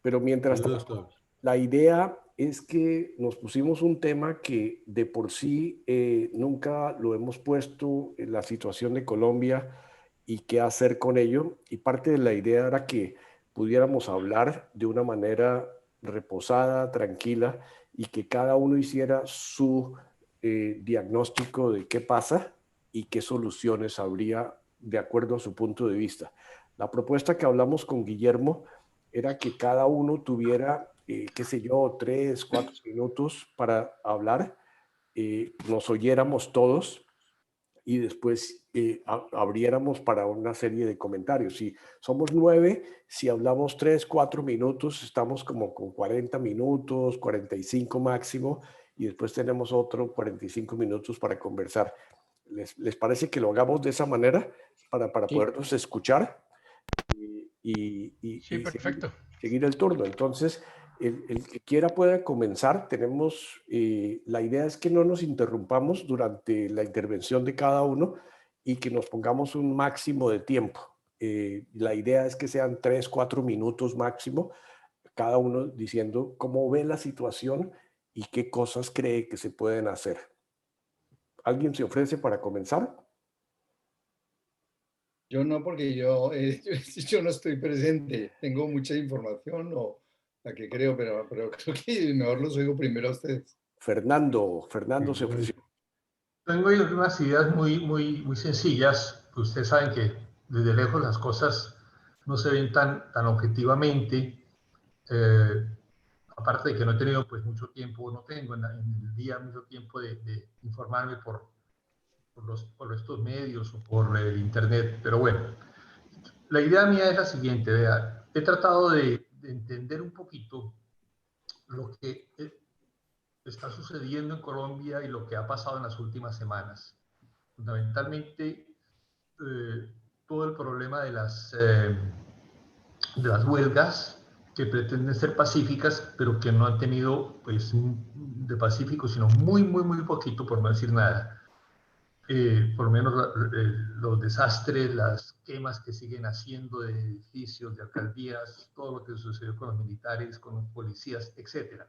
Pero mientras Saludos a tanto, todos. la idea es que nos pusimos un tema que de por sí nunca lo hemos puesto en la situación de Colombia y qué hacer con ello. Y parte de la idea era que pudiéramos hablar de una manera reposada, tranquila, y que cada uno hiciera su diagnóstico de qué pasa y qué soluciones habría de acuerdo a su punto de vista. La propuesta que hablamos con Guillermo era que cada uno tuviera, qué sé yo, 3, 4 minutos para hablar, nos oyéramos todos y después abriéramos para una serie de comentarios. Si somos 9, si hablamos 3, 4 minutos, estamos como con 40 minutos, 45 máximo, y después tenemos otro 45 minutos para conversar. ¿Les parece que lo hagamos de esa manera para Sí, podernos escuchar sí, y perfecto. seguir el turno? Entonces, el que quiera puede comenzar. Tenemos, la idea es que no nos interrumpamos durante la intervención de cada uno y que nos pongamos un máximo de tiempo. La idea es que sean 3, 4 minutos máximo, cada uno diciendo cómo ve la situación y qué cosas cree que se pueden hacer. ¿Alguien se ofrece para comenzar? Yo no, porque yo no estoy presente. Tengo mucha información o la que creo, pero creo que mejor los oigo primero a ustedes. Fernando se ofreció. Tengo unas ideas muy sencillas, que ustedes saben que desde lejos las cosas no se ven tan objetivamente. Aparte de que no he tenido pues mucho tiempo, no tengo en el día mucho tiempo de informarme por estos medios o por el internet, pero bueno, la idea mía es la siguiente, vea, he tratado de entender un poquito lo que está sucediendo en Colombia y lo que ha pasado en las últimas semanas. Fundamentalmente, todo el problema de las huelgas que pretenden ser pacíficas, pero que no han tenido pues, de pacífico, sino muy poquito, por no decir nada. Por lo menos los desastres, las quemas que siguen haciendo de edificios, de alcaldías, todo lo que sucedió con los militares, con los policías, etc.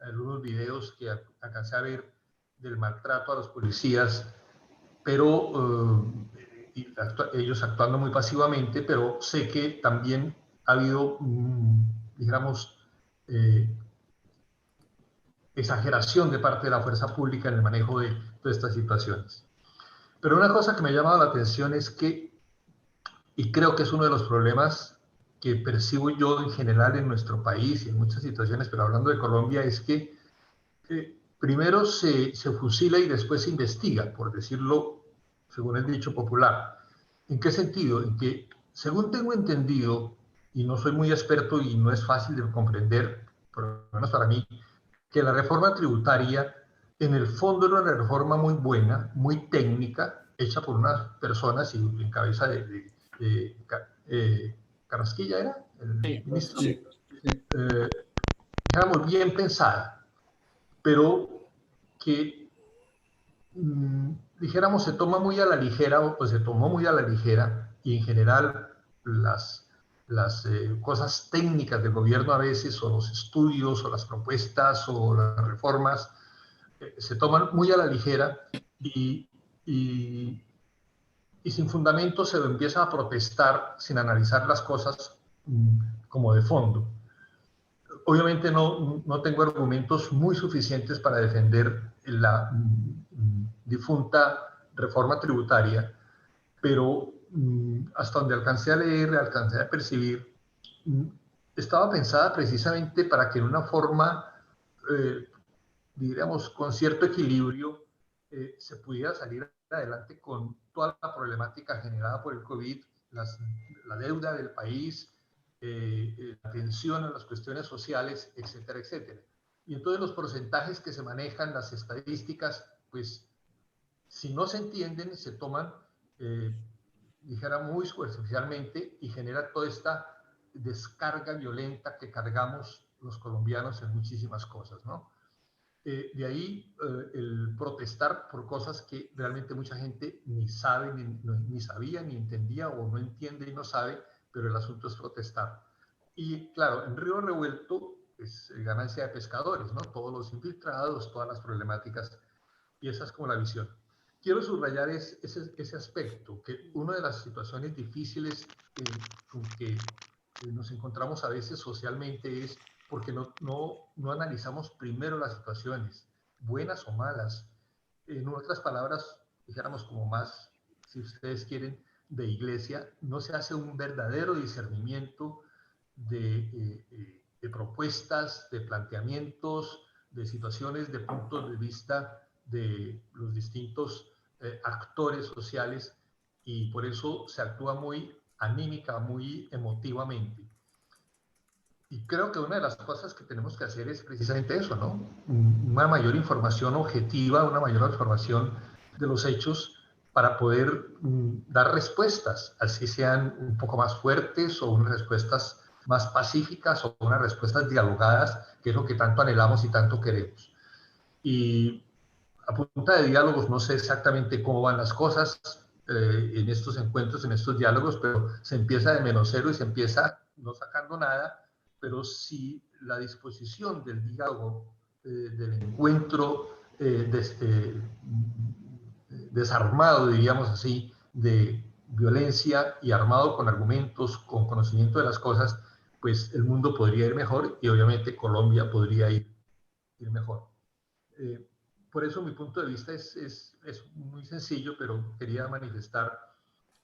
Algunos videos que alcancé a ver del maltrato a los policías, pero ellos actuando muy pasivamente, pero sé que también ha habido, digamos, eh, exageración de parte de la fuerza pública en el manejo de todas estas situaciones. Pero una cosa que me ha llamado la atención es que, y creo que es uno de los problemas que percibo yo en general en nuestro país y en muchas situaciones, pero hablando de Colombia, es que primero se fusila y después se investiga, por decirlo según el dicho popular. ¿En qué sentido? En que, según tengo entendido, y no soy muy experto y no es fácil de comprender, por lo menos para mí, que la reforma tributaria en el fondo era una reforma muy buena, muy técnica, hecha por unas personas y en cabeza de Carrasquilla, ¿era? El Sí, ministro. Sí, sí. Digamos, bien pensada, pero que, dijéramos, se toma muy a la ligera, o pues se tomó muy a la ligera, y en general las cosas técnicas del gobierno a veces, o los estudios, o las propuestas, o las reformas, se toman muy a la ligera y, y, y sin fundamento se empieza a protestar sin analizar las cosas como de fondo. Obviamente no tengo argumentos muy suficientes para defender la difunta reforma tributaria, pero hasta donde alcancé a leer, alcancé a percibir, mm, estaba pensada precisamente para que en una forma, eh, diríamos, con cierto equilibrio, se pudiera salir adelante con toda la problemática generada por el COVID, la deuda del país, la atención a las cuestiones sociales, etcétera, etcétera. Y entonces los porcentajes que se manejan, las estadísticas, pues si no se entienden, se toman, dijera, muy superficialmente y genera toda esta descarga violenta que cargamos los colombianos en muchísimas cosas, ¿no? De ahí el protestar por cosas que realmente mucha gente ni sabe, ni sabía, ni entendía o no entiende y no sabe, pero el asunto es protestar. Y claro, en río revuelto es ganancia de pescadores, ¿no? Todos los infiltrados, todas las problemáticas, y esa es como la visión. Quiero subrayar ese aspecto, que una de las situaciones difíciles con que nos encontramos a veces socialmente es porque no analizamos primero las situaciones, buenas o malas. En otras palabras, dijéramos como más, si ustedes quieren, de iglesia, no se hace un verdadero discernimiento de propuestas, de planteamientos, de situaciones, de puntos de vista de los distintos actores sociales, y por eso se actúa muy anímica, muy emotivamente. Y creo que una de las cosas que tenemos que hacer es precisamente eso, ¿no? Una mayor información objetiva, una mayor información de los hechos para poder dar respuestas, así sean un poco más fuertes o unas respuestas más pacíficas o unas respuestas dialogadas, que es lo que tanto anhelamos y tanto queremos. Y a punta de diálogos no sé exactamente cómo van las cosas en estos encuentros, en estos diálogos, pero se empieza de menos cero y se empieza no sacando nada, pero si la disposición del diálogo, del encuentro desarmado, diríamos así, de violencia y armado con argumentos, con conocimiento de las cosas, pues el mundo podría ir mejor y obviamente Colombia podría ir mejor. Eh, por eso mi punto de vista es muy sencillo, pero quería manifestar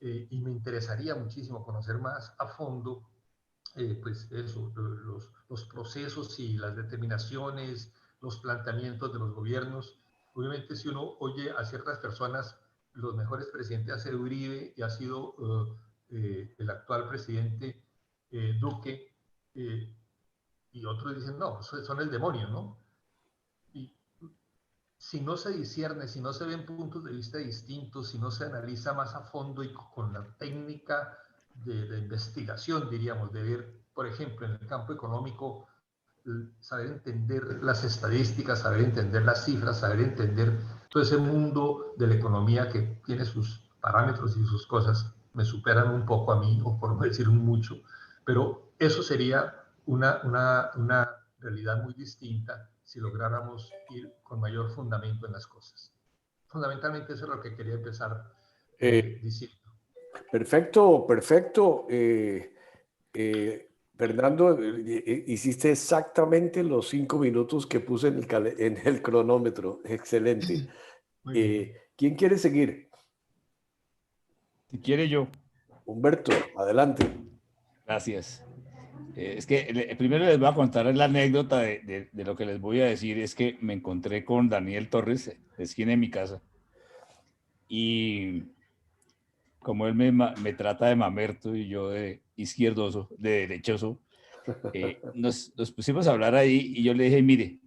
y me interesaría muchísimo conocer más a fondo pues eso, los procesos y las determinaciones, los planteamientos de los gobiernos. Obviamente si uno oye a ciertas personas, los mejores presidentes ha sido Uribe y ha sido el actual presidente Duque, y otros dicen, no, son el demonio, ¿no? Y si no se discierne, si no se ven puntos de vista distintos, si no se analiza más a fondo y con la técnica de investigación, diríamos, de ver, por ejemplo, en el campo económico, saber entender las estadísticas, saber entender las cifras, saber entender todo ese mundo de la economía que tiene sus parámetros y sus cosas, me superan un poco a mí, o por no decir un mucho, pero eso sería una realidad muy distinta si lográramos ir con mayor fundamento en las cosas. Fundamentalmente eso es lo que quería empezar diciendo. Perfecto, perfecto. Fernando, hiciste exactamente los 5 minutos que puse en el cronómetro. Excelente. Muy bien. ¿Quién quiere seguir? Si quiere yo. Humberto, adelante. Gracias. Es que primero les voy a contar la anécdota de lo que les voy a decir. Es que me encontré con Daniel Torres, de esquina de mi casa. Y como él me trata de mamerto y yo de izquierdoso, de derechoso, nos pusimos a hablar ahí y yo le dije, mire,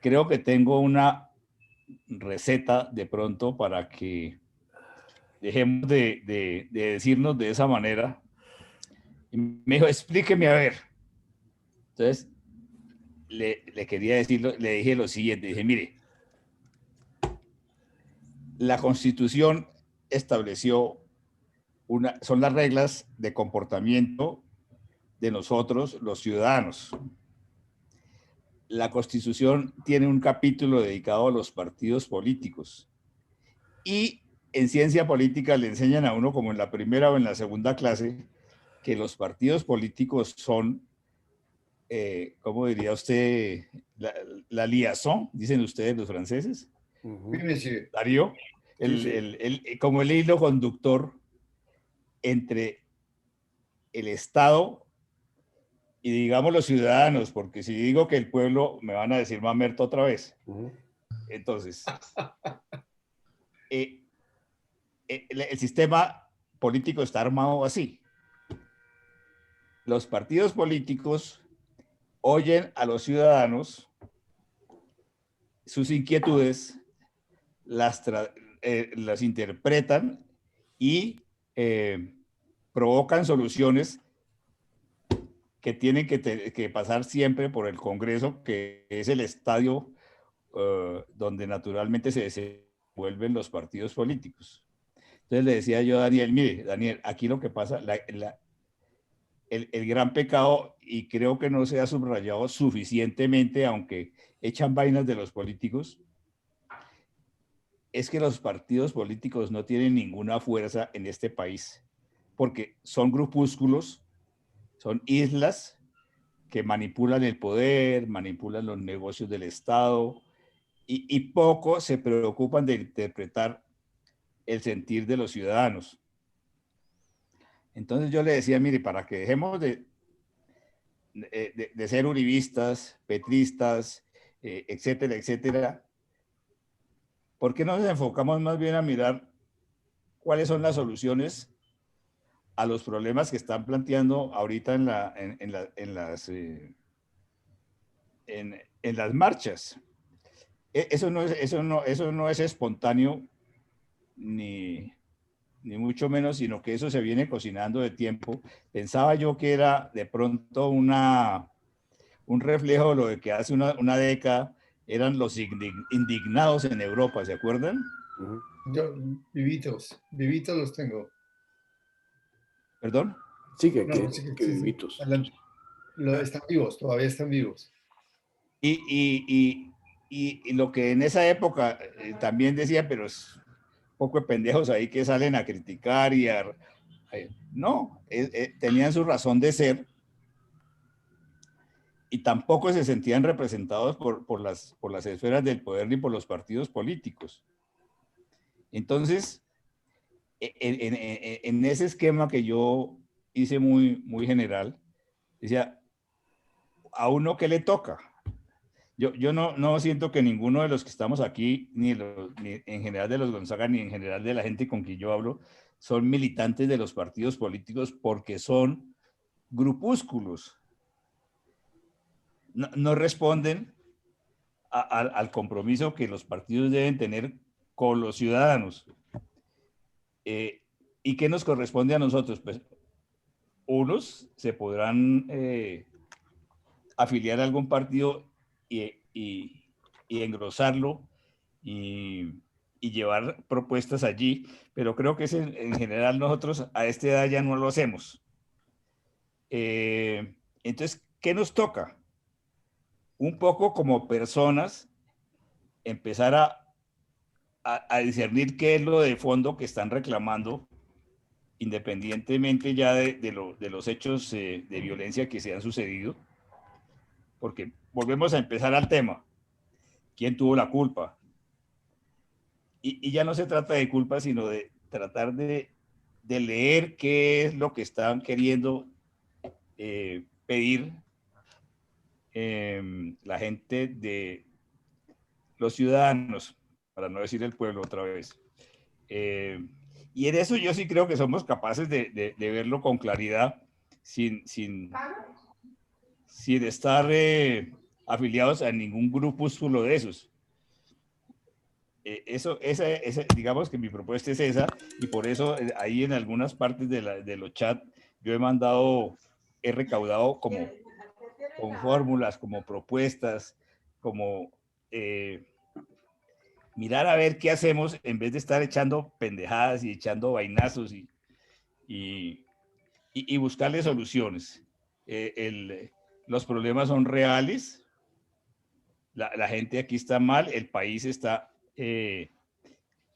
creo que tengo una receta de pronto para que dejemos de decirnos de esa manera. Y me dijo, explíqueme a ver. Entonces, le quería decirlo, le dije lo siguiente, dije, mire, la Constitución estableció son las reglas de comportamiento de nosotros, los ciudadanos. La Constitución tiene un capítulo dedicado a los partidos políticos. Y en ciencia política le enseñan a uno, como en la primera o en la segunda clase, que los partidos políticos son, ¿cómo diría usted? La liaison, dicen ustedes los franceses. Darío, como el hilo conductor entre el Estado y, digamos, los ciudadanos, porque si digo que el pueblo, me van a decir mamerto otra vez. Entonces, el sistema político está armado así. Los partidos políticos oyen a los ciudadanos, sus inquietudes, las interpretan y provocan soluciones que tienen que pasar siempre por el Congreso, que es el estadio donde naturalmente se desenvuelven los partidos políticos. Entonces le decía yo a Daniel, mire, Daniel, aquí lo que pasa, el gran pecado, y creo que no se ha subrayado suficientemente, aunque echan vainas de los políticos, es que los partidos políticos no tienen ninguna fuerza en este país, porque son grupúsculos, son islas que manipulan el poder, manipulan los negocios del Estado y poco se preocupan de interpretar el sentir de los ciudadanos. Entonces yo le decía, mire, para que dejemos de ser uribistas, petristas, etcétera, etcétera, ¿por qué no nos enfocamos más bien a mirar cuáles son las soluciones a los problemas que están planteando ahorita en las marchas? Eso no es espontáneo ni mucho menos, sino que eso se viene cocinando de tiempo. Pensaba yo que era de pronto un reflejo de lo que hace una década eran los indignados en Europa, ¿se acuerdan? Yo, vivitos los tengo. ¿Perdón? Sí, que sí, vivitos. Adelante. Están vivos, todavía están vivos. Y lo que en esa época también decía, pero es poco de pendejos ahí que salen a criticar y a... no, tenían su razón de ser y tampoco se sentían representados por las esferas del poder ni por los partidos políticos. Entonces, en ese esquema que yo hice muy general, decía, ¿a uno qué le toca? Yo no siento que ninguno de los que estamos aquí, ni en general de los Gonzaga, ni en general de la gente con quien yo hablo, son militantes de los partidos políticos porque son grupúsculos. No responden al compromiso que los partidos deben tener con los ciudadanos. ¿Y qué nos corresponde a nosotros? Pues unos se podrán afiliar a algún partido y engrosarlo y llevar propuestas allí, pero creo que en general nosotros a esta edad ya no lo hacemos. Entonces, ¿qué nos toca? Un poco como personas, empezar a discernir qué es lo de fondo que están reclamando, independientemente ya de los hechos de violencia que se han sucedido, porque volvemos a empezar al tema. ¿Quién tuvo la culpa? Y ya no se trata de culpa, sino de tratar de leer qué es lo que están queriendo pedir la gente de los ciudadanos, para no decir el pueblo otra vez. Y en eso yo sí creo que somos capaces de verlo con claridad, sin estar afiliados a ningún grupúsculo de esos. Digamos que mi propuesta es esa, y por eso ahí en algunas partes de los chats yo he recaudado como con fórmulas, como propuestas, como mirar a ver qué hacemos en vez de estar echando pendejadas y echando vainazos y buscarle soluciones. Los problemas son reales, la gente aquí está mal, el país está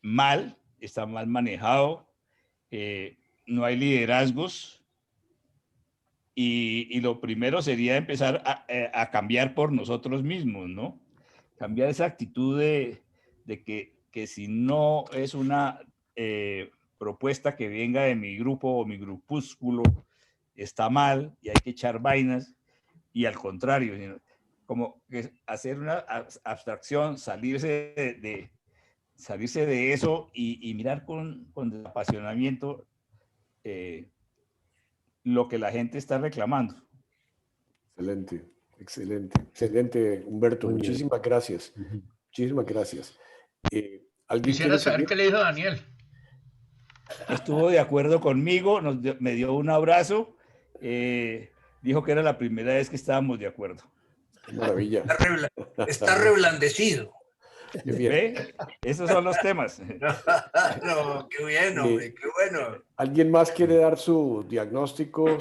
mal, está mal manejado, no hay liderazgos y lo primero sería empezar a cambiar por nosotros mismos, ¿no? Cambiar esa actitud de que si no es una propuesta que venga de mi grupo o mi grupúsculo, está mal y hay que echar vainas, y al contrario, como que hacer una abstracción, salirse de eso y mirar con apasionamiento lo que la gente está reclamando. Excelente, Humberto. Muchísimas gracias. Muchísimas gracias. Quisiera saber qué le dijo Daniel. Estuvo de acuerdo conmigo, me dio un abrazo, dijo que era la primera vez que estábamos de acuerdo. Maravilla. Está reblandecido. ¿Ve? Esos son los temas. No, qué bien, hombre, qué bueno. ¿Alguien más quiere dar su diagnóstico,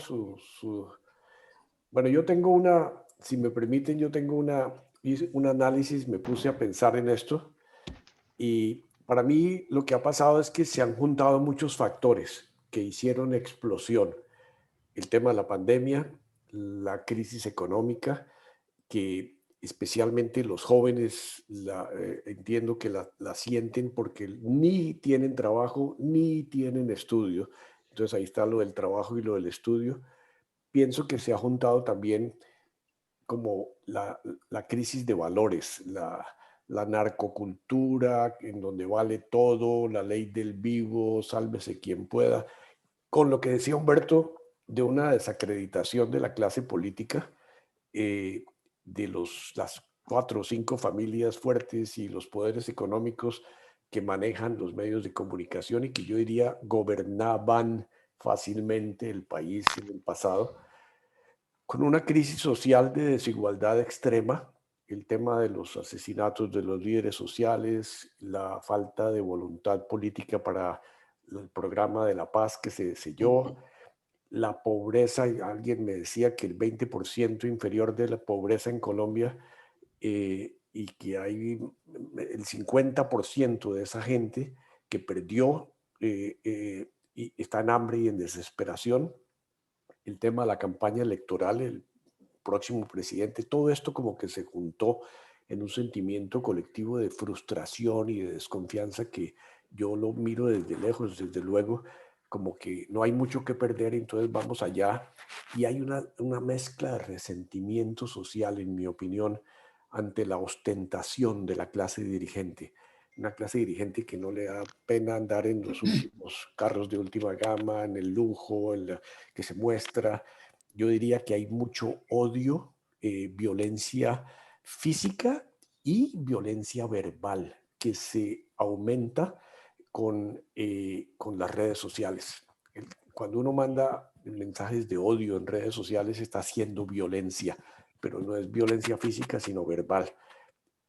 Bueno, yo tengo una, si me permiten, hice un análisis, me puse a pensar en esto y para mí lo que ha pasado es que se han juntado muchos factores que hicieron explosión. El tema de la pandemia, la crisis económica, que especialmente los jóvenes entiendo que la sienten porque ni tienen trabajo ni tienen estudio. Entonces ahí está lo del trabajo y lo del estudio. Pienso que se ha juntado también como la crisis de valores, la narcocultura, en donde vale todo, la ley del vivo, sálvese quien pueda, con lo que decía Humberto de una desacreditación de la clase política, de las 4 o 5 familias fuertes y los poderes económicos que manejan los medios de comunicación y que yo diría gobernaban fácilmente el país en el pasado, con una crisis social de desigualdad extrema, el tema de los asesinatos de los líderes sociales, la falta de voluntad política para el programa de la paz que se selló, la pobreza, alguien me decía que el 20% inferior de la pobreza en Colombia, y que hay el 50% de esa gente que perdió y está en hambre y en desesperación. El tema de la campaña electoral, el próximo presidente, todo esto como que se juntó en un sentimiento colectivo de frustración y de desconfianza que yo lo miro desde lejos, desde luego, como que no hay mucho que perder, entonces vamos allá. Y hay una mezcla de resentimiento social, en mi opinión, ante la ostentación de la clase dirigente. Una clase dirigente que no le da pena andar en los últimos carros de última gama, en el lujo, que se muestra. Yo diría que hay mucho odio, violencia física y violencia verbal que se aumenta con las redes sociales. Cuando uno manda mensajes de odio en redes sociales está haciendo violencia, pero no es violencia física, sino verbal.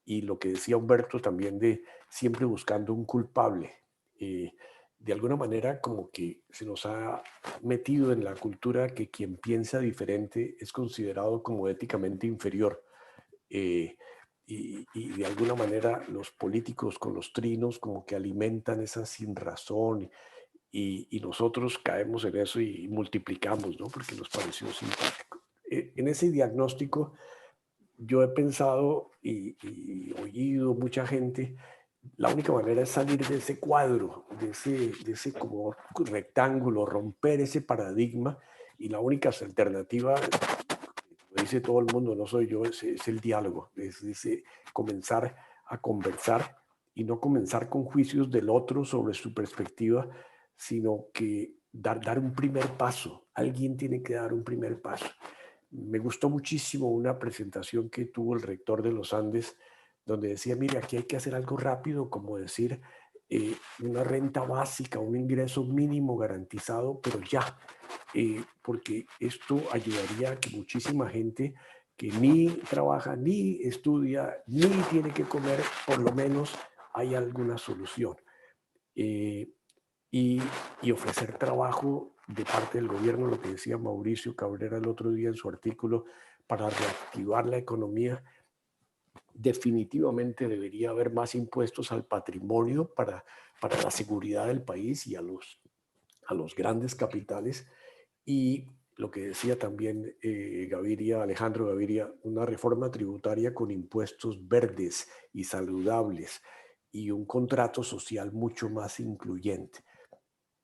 Y lo que decía Humberto también de siempre buscando un culpable. De alguna manera como que se nos ha metido en la cultura que quien piensa diferente es considerado como éticamente inferior. Y de alguna manera los políticos con los trinos como que alimentan esa sinrazón y nosotros caemos en eso y multiplicamos, ¿no? Porque nos pareció simpático. En ese diagnóstico yo he pensado y oído mucha gente, la única manera es salir de ese cuadro, de ese como rectángulo, romper ese paradigma, y la única alternativa, lo dice todo el mundo, no soy yo, es el diálogo, es comenzar a conversar y no comenzar con juicios del otro sobre su perspectiva, sino que dar un primer paso. Alguien tiene que dar un primer paso. Me gustó muchísimo una presentación que tuvo el rector de los Andes, donde decía, mire, aquí hay que hacer algo rápido, como decir una renta básica, un ingreso mínimo garantizado, pero ya, porque esto ayudaría a que muchísima gente que ni trabaja, ni estudia, ni tiene que comer, por lo menos hay alguna solución. Y ofrecer trabajo de parte del gobierno, lo que decía Mauricio Cabrera el otro día en su artículo, para reactivar la economía. Definitivamente debería haber más impuestos al patrimonio para la seguridad del país y a los grandes capitales. Y lo que decía también Alejandro Gaviria, una reforma tributaria con impuestos verdes y saludables y un contrato social mucho más incluyente.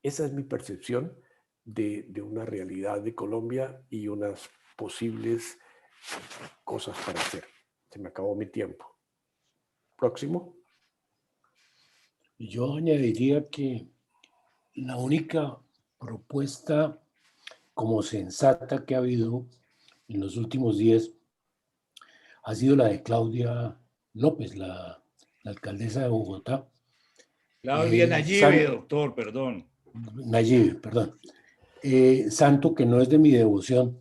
Esa es mi percepción de una realidad de Colombia y unas posibles cosas para hacer. Se me acabó mi tiempo. Próximo. Yo añadiría que la única propuesta como sensata que ha habido en los últimos días ha sido la de Claudia López, la alcaldesa de Bogotá. Claudia Nayibe, doctor, perdón. Nayibe, perdón. Santo que no es de mi devoción,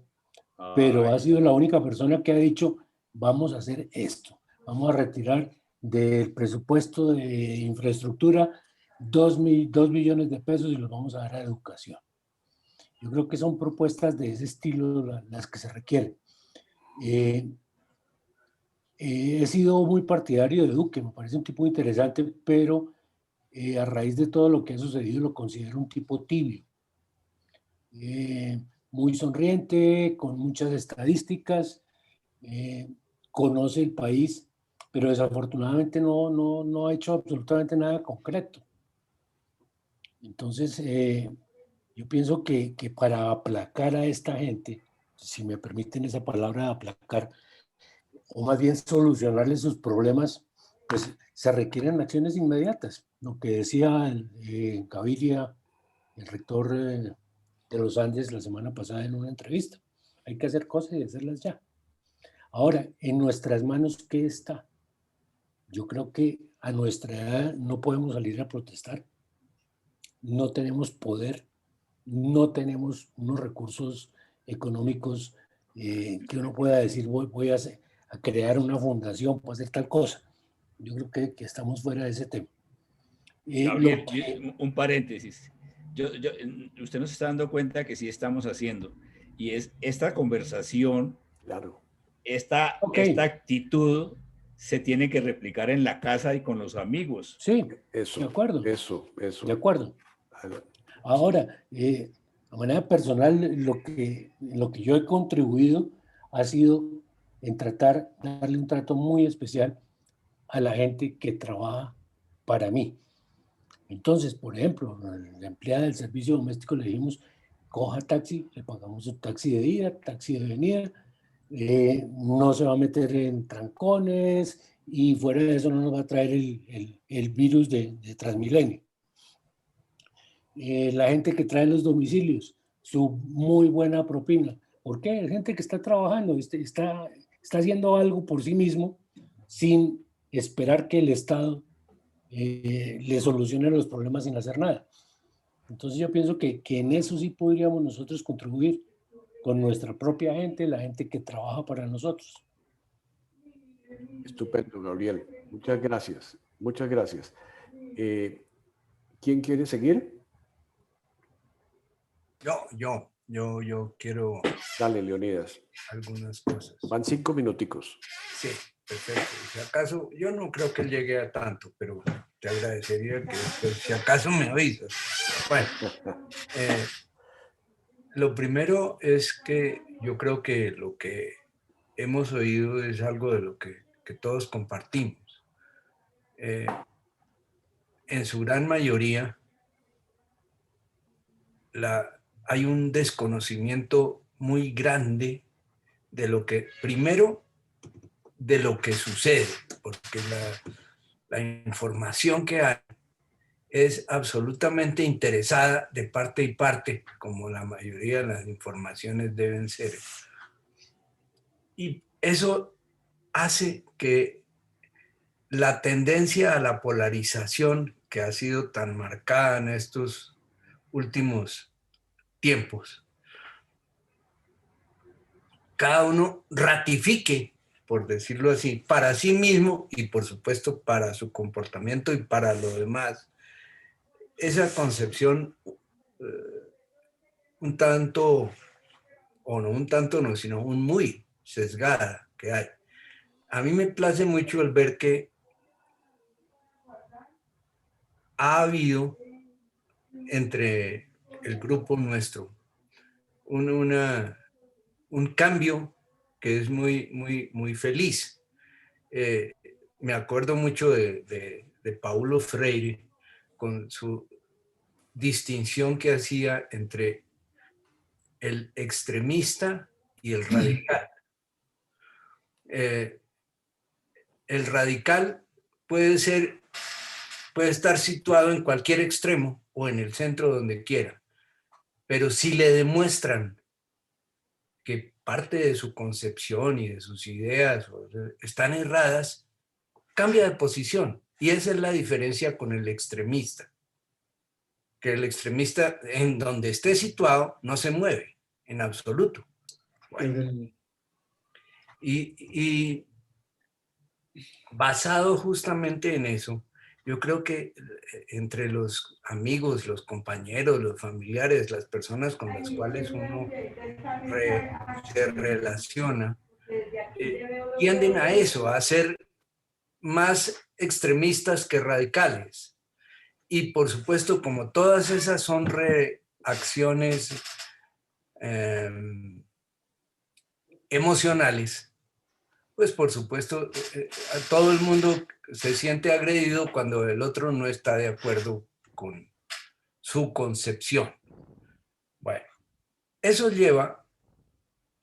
pero ha sido la única persona que ha dicho, vamos a hacer esto, vamos a retirar del presupuesto de infraestructura 2 millones de pesos y los vamos a dar a educación. Yo creo que son propuestas de ese estilo las que se requieren. He sido muy partidario de Duque, me parece un tipo interesante, pero a raíz de todo lo que ha sucedido lo considero un tipo tibio. Muy sonriente, con muchas estadísticas, conoce el país, pero desafortunadamente no ha hecho absolutamente nada concreto. Entonces, yo pienso que para aplacar a esta gente, si me permiten esa palabra, aplacar, o más bien solucionarle sus problemas, pues se requieren acciones inmediatas. Lo que decía Gaviria, el rector de los Andes, la semana pasada en una entrevista. Hay que hacer cosas y hacerlas ya. Ahora, en nuestras manos, ¿qué está? Yo creo que a nuestra edad no podemos salir a protestar. No tenemos poder, no tenemos unos recursos económicos que uno pueda decir voy a crear una fundación para hacer tal cosa. Yo creo que estamos fuera de ese tema. Gabriel, un paréntesis. Usted nos está dando cuenta que sí estamos haciendo, y es esta conversación, claro. esta actitud se tiene que replicar en la casa y con los amigos. Sí, eso, de acuerdo. Eso. De acuerdo. Ahora, de manera personal, lo que yo he contribuido ha sido en tratar de darle un trato muy especial a la gente que trabaja para mí. Entonces, por ejemplo, la empleada del servicio doméstico le dijimos, coja taxi, le pagamos un taxi de ida, taxi de venida, no se va a meter en trancones y fuera de eso no nos va a traer el virus de Transmilenio. La gente que trae los domicilios, su muy buena propina. ¿Por qué? Es gente que está trabajando, está haciendo algo por sí mismo sin esperar que el Estado le solucione los problemas sin hacer nada. Entonces yo pienso que en eso sí podríamos nosotros contribuir con nuestra propia gente, la gente que trabaja para nosotros. Estupendo, Gabriel. Muchas gracias. Muchas gracias. ¿Quién quiere seguir? Yo quiero... Dale, Leonidas. Algunas cosas. Van 5 minuticos. Sí, perfecto. Si acaso, yo no creo que llegue a tanto, pero te agradecería que pues, si acaso me avisas. Bueno, lo primero es que yo creo que lo que hemos oído es algo de lo que todos compartimos. En su gran mayoría, hay un desconocimiento muy grande de lo que, primero, de lo que sucede, porque la información que hay es absolutamente interesada de parte y parte, como la mayoría de las informaciones deben ser. Y eso hace que la tendencia a la polarización que ha sido tan marcada en estos últimos tiempos, cada uno ratifique, por decirlo así, para sí mismo y por supuesto para su comportamiento y para lo demás, esa concepción un tanto, o no un tanto no, sino un muy sesgada que hay. A mí me place mucho el ver que ha habido entre el grupo nuestro un cambio que es muy feliz. Me acuerdo mucho de Paulo Freire con su distinción que hacía entre el extremista y el radical. El radical puede estar situado en cualquier extremo o en el centro donde quiera, pero si le demuestran que parte de su concepción y de sus ideas están erradas, cambia de posición. Y esa es la diferencia con el extremista. Que el extremista, en donde esté situado, no se mueve en absoluto. Bueno, y basado justamente en eso, yo creo que entre los amigos, los compañeros, los familiares, las personas con las cuales uno se relaciona, tienden a eso, a ser más extremistas que radicales. Y por supuesto, como todas esas son reacciones emocionales, pues por supuesto, todo el mundo se siente agredido cuando el otro no está de acuerdo con su concepción. Bueno, eso lleva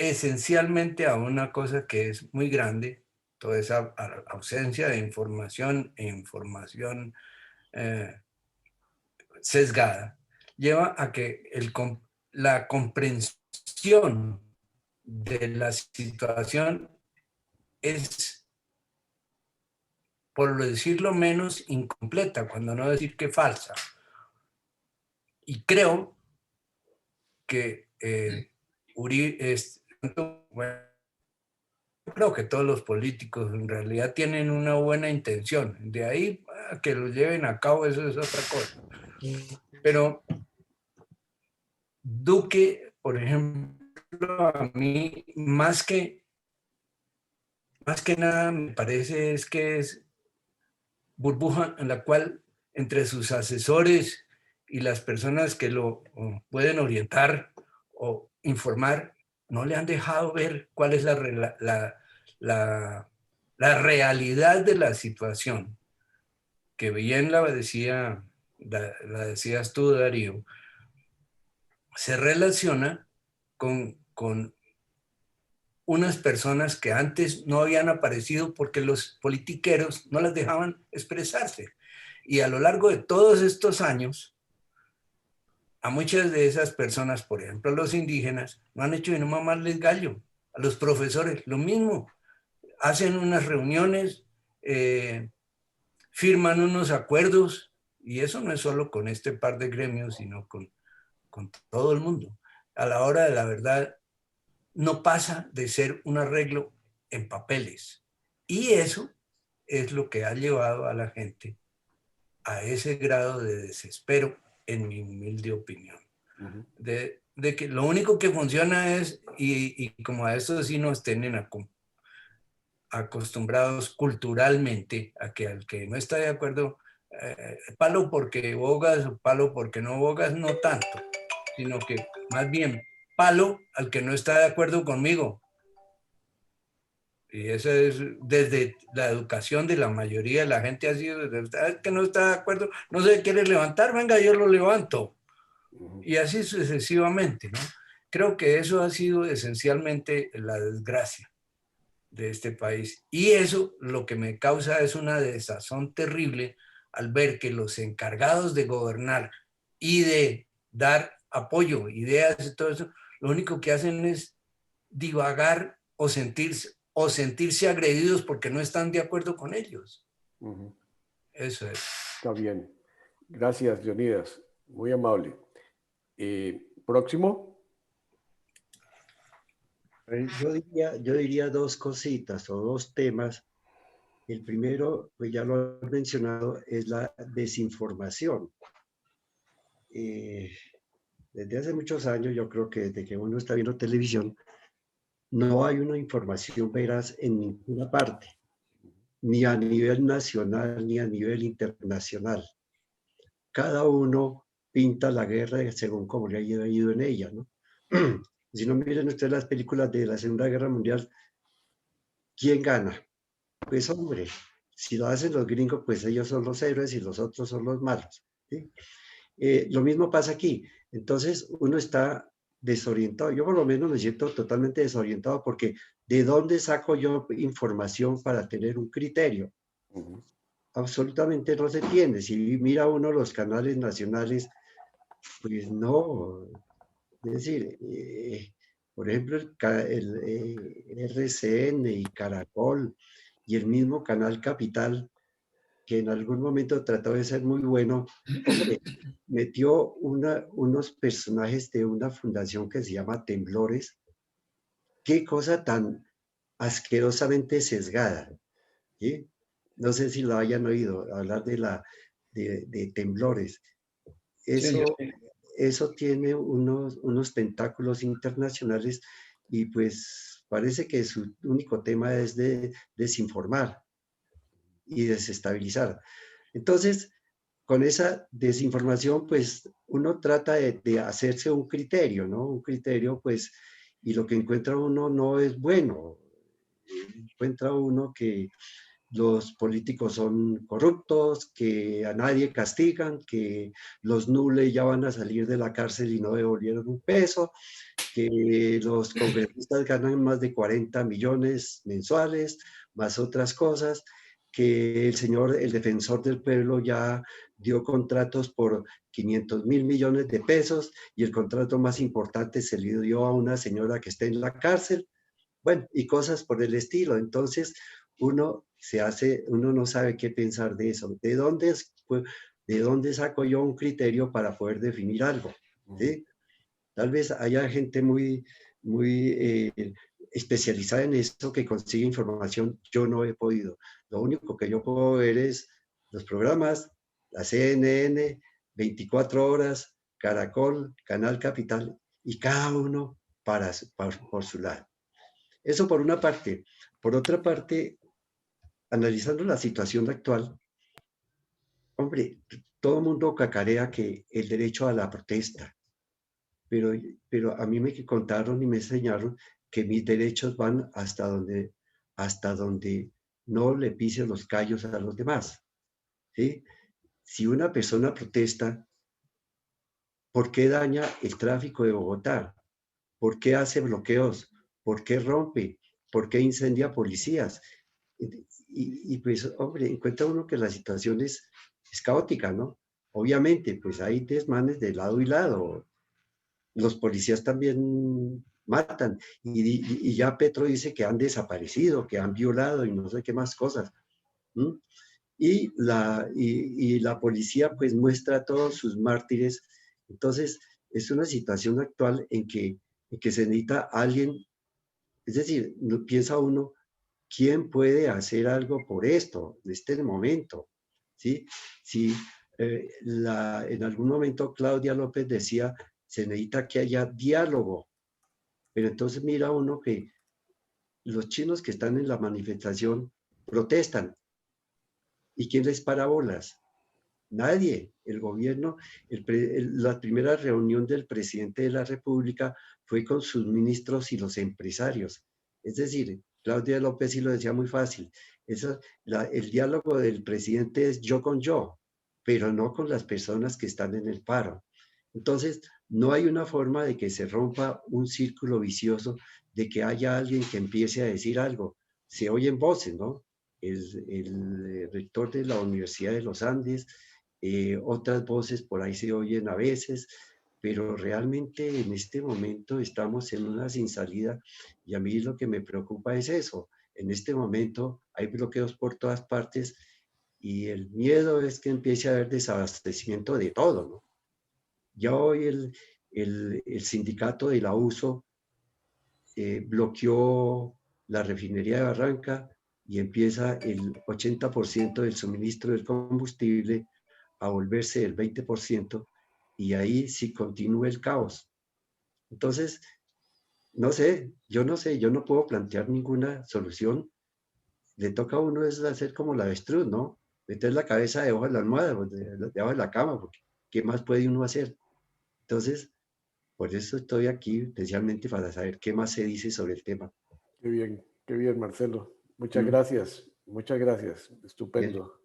esencialmente a una cosa que es muy grande, toda esa ausencia de información e información sesgada, lleva a que la comprensión de la situación es, por decirlo menos, incompleta, cuando no decir que falsa. Y creo que Uribe bueno, creo que todos los políticos en realidad tienen una buena intención. De ahí a que lo lleven a cabo, eso es otra cosa. Pero Duque, por ejemplo, a mí más que nada me parece es que es burbuja en la cual entre sus asesores y las personas que lo pueden orientar o informar, no le han dejado ver cuál es la realidad de la situación, que bien la decías tú, Darío, se relaciona con unas personas que antes no habían aparecido porque los politiqueros no las dejaban expresarse. Y a lo largo de todos estos años, a muchas de esas personas, por ejemplo, los indígenas, no han hecho de no mamarles gallo. A los profesores, lo mismo. Hacen unas reuniones, firman unos acuerdos, y eso no es solo con este par de gremios, sino con todo el mundo. A la hora de la verdad, no pasa de ser un arreglo en papeles. Y eso es lo que ha llevado a la gente a ese grado de desespero, en mi humilde opinión. De que lo único que funciona es, y como a eso sí nos tienen acostumbrados culturalmente, a que al que no está de acuerdo, palo porque bogas, palo porque no bogas, no tanto, sino que más bien palo al que no está de acuerdo conmigo. Y eso es desde la educación de la mayoría de la gente, ha sido que no está de acuerdo, no se quiere levantar, venga, yo lo levanto. Y así sucesivamente, ¿no? Creo que eso ha sido esencialmente la desgracia de este país. Y eso lo que me causa es una desazón terrible al ver que los encargados de gobernar y de dar apoyo, ideas y todo eso, lo único que hacen es divagar o sentirse agredidos porque no están de acuerdo con ellos. Eso es. Está bien. Gracias, Leonidas. Muy amable. Próximo. Yo diría dos cositas o dos temas. El primero, pues ya lo he mencionado, es la desinformación. Desde hace muchos años, yo creo que desde que uno está viendo televisión, no hay una información veraz en ninguna parte, ni a nivel nacional ni a nivel internacional. Cada uno pinta la guerra según cómo le ha ido en ella, ¿no? Si no miren ustedes las películas de la Segunda Guerra Mundial, ¿quién gana? Pues hombre, si lo hacen los gringos, pues ellos son los héroes y los otros son los malos, ¿sí? Lo mismo pasa aquí. Entonces uno está desorientado. Yo por lo menos me siento totalmente desorientado porque ¿de dónde saco yo información para tener un criterio? Absolutamente no se tiene. Si mira uno los canales nacionales, pues no. Es decir, por ejemplo, el RCN y Caracol y el mismo Canal Capital, que en algún momento trató de ser muy bueno, hombre, metió unos personajes de una fundación que se llama Temblores. Qué cosa tan asquerosamente sesgada, ¿sí? No sé si lo hayan oído hablar de Temblores. Eso tiene unos tentáculos internacionales y pues Parece que su único tema es de desinformar y desestabilizar. Entonces, con esa desinformación, pues uno trata de hacerse un criterio, ¿no? Un criterio, pues, y lo que encuentra uno no es bueno. Encuentra uno que los políticos son corruptos, que a nadie castigan, que los nules ya van a salir de la cárcel y no devolvieron un peso, que los congresistas ganan más de 40 millones mensuales, más otras cosas, que el señor, el defensor del pueblo, ya dio contratos por 500.000 millones de pesos y el contrato más importante se le dio a una señora que está en la cárcel. Bueno, y cosas por el estilo. Entonces, uno no sabe qué pensar de eso. ¿De dónde saco yo un criterio para poder definir algo? ¿Sí? Tal vez haya gente muy especializada en eso que consigue información. Yo no he podido. Lo único que yo puedo ver es los programas, la CNN, 24 horas, Caracol, Canal Capital, y cada uno por su lado. Eso por una parte. Por otra parte, analizando la situación actual, hombre, todo el mundo cacarea que el derecho a la protesta, pero a mí me contaron y me enseñaron que mis derechos van hasta donde no le pise los callos a los demás. ¿Sí? Si una persona protesta, ¿por qué daña el tráfico de Bogotá? ¿Por qué hace bloqueos? ¿Por qué rompe? ¿Por qué incendia policías? Y pues, hombre, encuentra uno que la situación es caótica, ¿no? Obviamente, pues hay desmanes de lado y lado. Los policías también matan. Y ya Petro dice que han desaparecido, que han violado y no sé qué más cosas. ¿Mm? Y la policía pues muestra a todos sus mártires. Entonces, es una situación actual en que se necesita alguien, es decir, piensa uno, ¿quién puede hacer algo por esto, en este momento? ¿Sí? Si en algún momento Claudia López decía, se necesita que haya diálogo, pero entonces mira uno que los chinos que están en la manifestación protestan. ¿Y quién les para bolas? Nadie. El gobierno, la primera reunión del presidente de la República fue con sus ministros y los empresarios. Es decir, Claudia López sí lo decía muy fácil. El diálogo del presidente es yo con yo, pero no con las personas que están en el paro. Entonces, no hay una forma de que se rompa un círculo vicioso, de que haya alguien que empiece a decir algo. Se oyen voces, ¿no? El rector de la Universidad de los Andes, otras voces por ahí se oyen a veces, pero realmente en este momento estamos en una sin salida y a mí lo que me preocupa es eso. En este momento hay bloqueos por todas partes y el miedo es que empiece a haber desabastecimiento de todo, ¿no? Ya hoy el sindicato del abuso bloqueó la refinería de Barranca y empieza el 80% del suministro del combustible a volverse el 20%, y ahí sí continúa el caos. Entonces, no sé, yo no puedo plantear ninguna solución. Le toca a uno es hacer como la avestruz, ¿no? Meter la cabeza debajo de la almohada, debajo de la cama, porque ¿qué más puede uno hacer? Entonces, por eso estoy aquí, especialmente para saber qué más se dice sobre el tema. Qué bien, Marcelo. Muchas gracias, estupendo.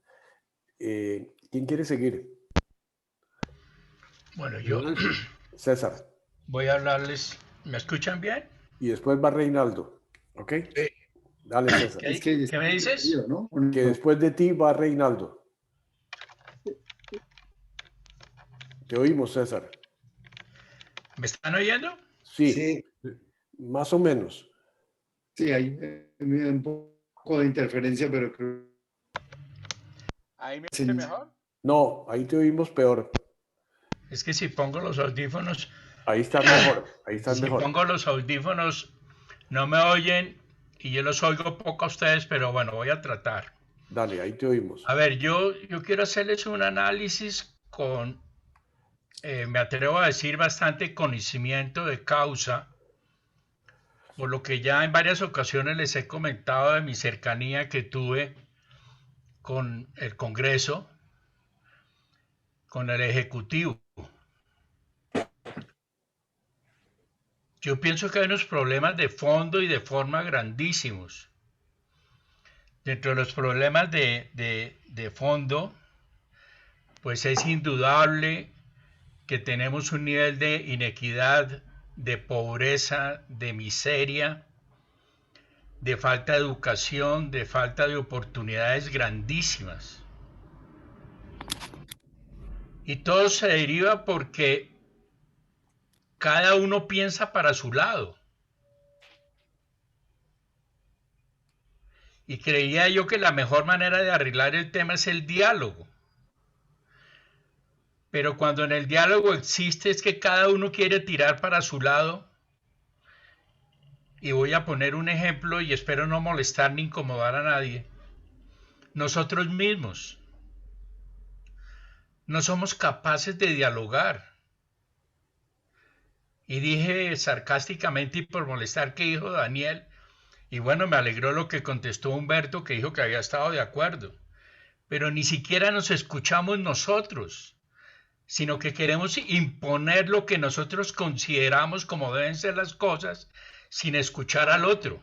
¿Quién quiere seguir? Bueno, yo César. voy a hablarles. ¿Me escuchan bien? Y después va Reinaldo, ¿ok? Dale, César. ¿Qué me dices? ¿No? Que después de ti va Reinaldo. Te oímos, César. ¿Me están oyendo? Sí, más o menos. Sí, hay un poco de interferencia, pero creo... ¿Ahí me oye mejor? No, ahí te oímos peor. Es que si pongo los audífonos... Ahí está mejor, Si pongo los audífonos, no me oyen y yo los oigo poco a ustedes, pero bueno, voy a tratar. Dale, ahí te oímos. A ver, yo quiero hacerles un análisis con, me atrevo a decir, bastante conocimiento de causa por lo que ya en varias ocasiones les he comentado de mi cercanía que tuve con el Congreso, con el Ejecutivo. Yo pienso que hay unos problemas de fondo y de forma grandísimos. Dentro de los problemas de fondo, pues es indudable que tenemos un nivel de inequidad, de pobreza, de miseria, de falta de educación, de falta de oportunidades grandísimas. Y todo se deriva porque cada uno piensa para su lado. Y creía yo que la mejor manera de arreglar el tema es el diálogo. Pero cuando en el diálogo existe es que cada uno quiere tirar para su lado. Y voy a poner un ejemplo y espero no molestar ni incomodar a nadie. Nosotros mismos no somos capaces de dialogar. Y dije sarcásticamente y por molestar que dijo Daniel, y bueno, me alegró lo que contestó Humberto, que dijo que había estado de acuerdo. Pero ni siquiera nos escuchamos nosotros, sino que queremos imponer lo que nosotros consideramos como deben ser las cosas sin escuchar al otro.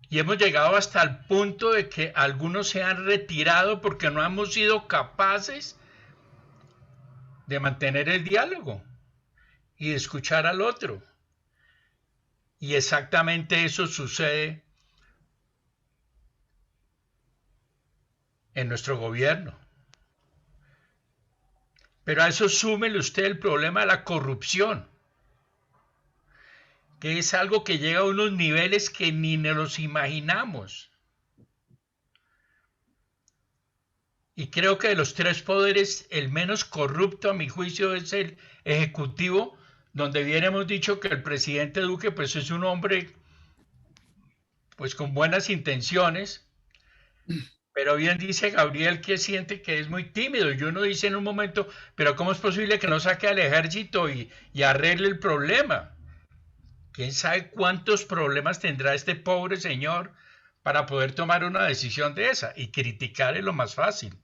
Y hemos llegado hasta el punto de que algunos se han retirado porque no hemos sido capaces de mantener el diálogo y de escuchar al otro. Y exactamente eso sucede en nuestro gobierno. Pero a eso súmele usted el problema de la corrupción, que es algo que llega a unos niveles que ni nos los imaginamos. Y creo que de los tres poderes, el menos corrupto a mi juicio es el Ejecutivo, donde bien hemos dicho que el presidente Duque pues es un hombre pues con buenas intenciones, pero bien dice Gabriel que siente que es muy tímido, y uno dice en un momento, pero ¿cómo es posible que no saque al ejército y arregle el problema? ¿Quién sabe cuántos problemas tendrá este pobre señor para poder tomar una decisión de esa? Y criticar es lo más fácil.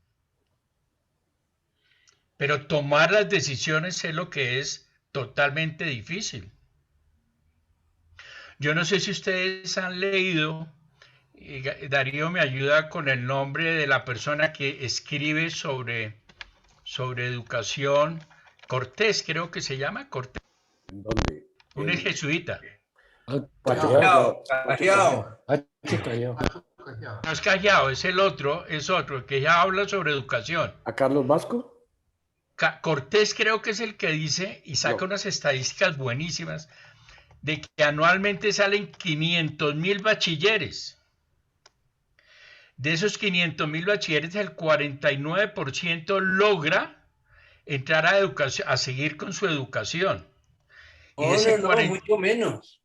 Pero tomar las decisiones es lo que es totalmente difícil. Yo no sé si ustedes han leído, Darío me ayuda con el nombre de la persona que escribe sobre educación, Cortés, creo que se llama Cortés. ¿Dónde? Un jesuita. Callao. No es Callao, es el otro, el que ya habla sobre educación. ¿A Carlos Vasco? Cortés creo que es el que dice y saca unas estadísticas buenísimas de que anualmente salen 500,000 bachilleres. De esos 500,000 bachilleres, el 49% logra entrar a educación, a seguir con su educación. Y mucho menos.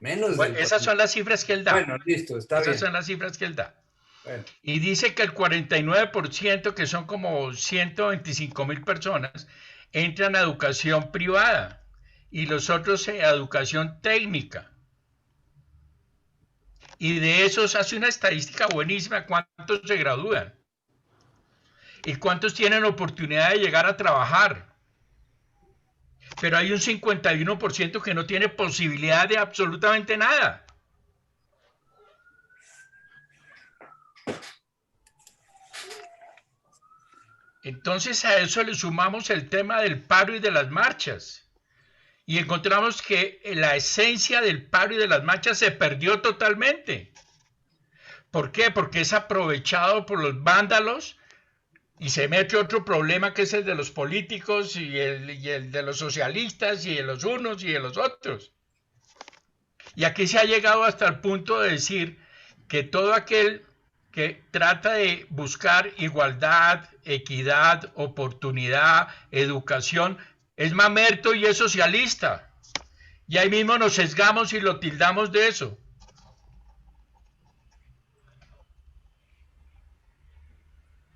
Bueno, esas son las cifras que él da. Bueno, listo, está bien. Esas son las cifras que él da. Bueno. Y dice que el 49%, que son como 125,000 personas, entran a educación privada y los otros a educación técnica. Y de esos hace una estadística buenísima, cuántos se gradúan y cuántos tienen oportunidad de llegar a trabajar. Pero hay un 51% que no tiene posibilidad de absolutamente nada. Entonces a eso le sumamos el tema del paro y de las marchas. Y encontramos que la esencia del paro y de las marchas se perdió totalmente. ¿Por qué? Porque es aprovechado por los vándalos y se mete otro problema que es el de los políticos y el de los socialistas y de los unos y de los otros. Y aquí se ha llegado hasta el punto de decir que todo aquel que trata de buscar igualdad, equidad, oportunidad, educación, es mamerto y es socialista. Y ahí mismo nos sesgamos y lo tildamos de eso.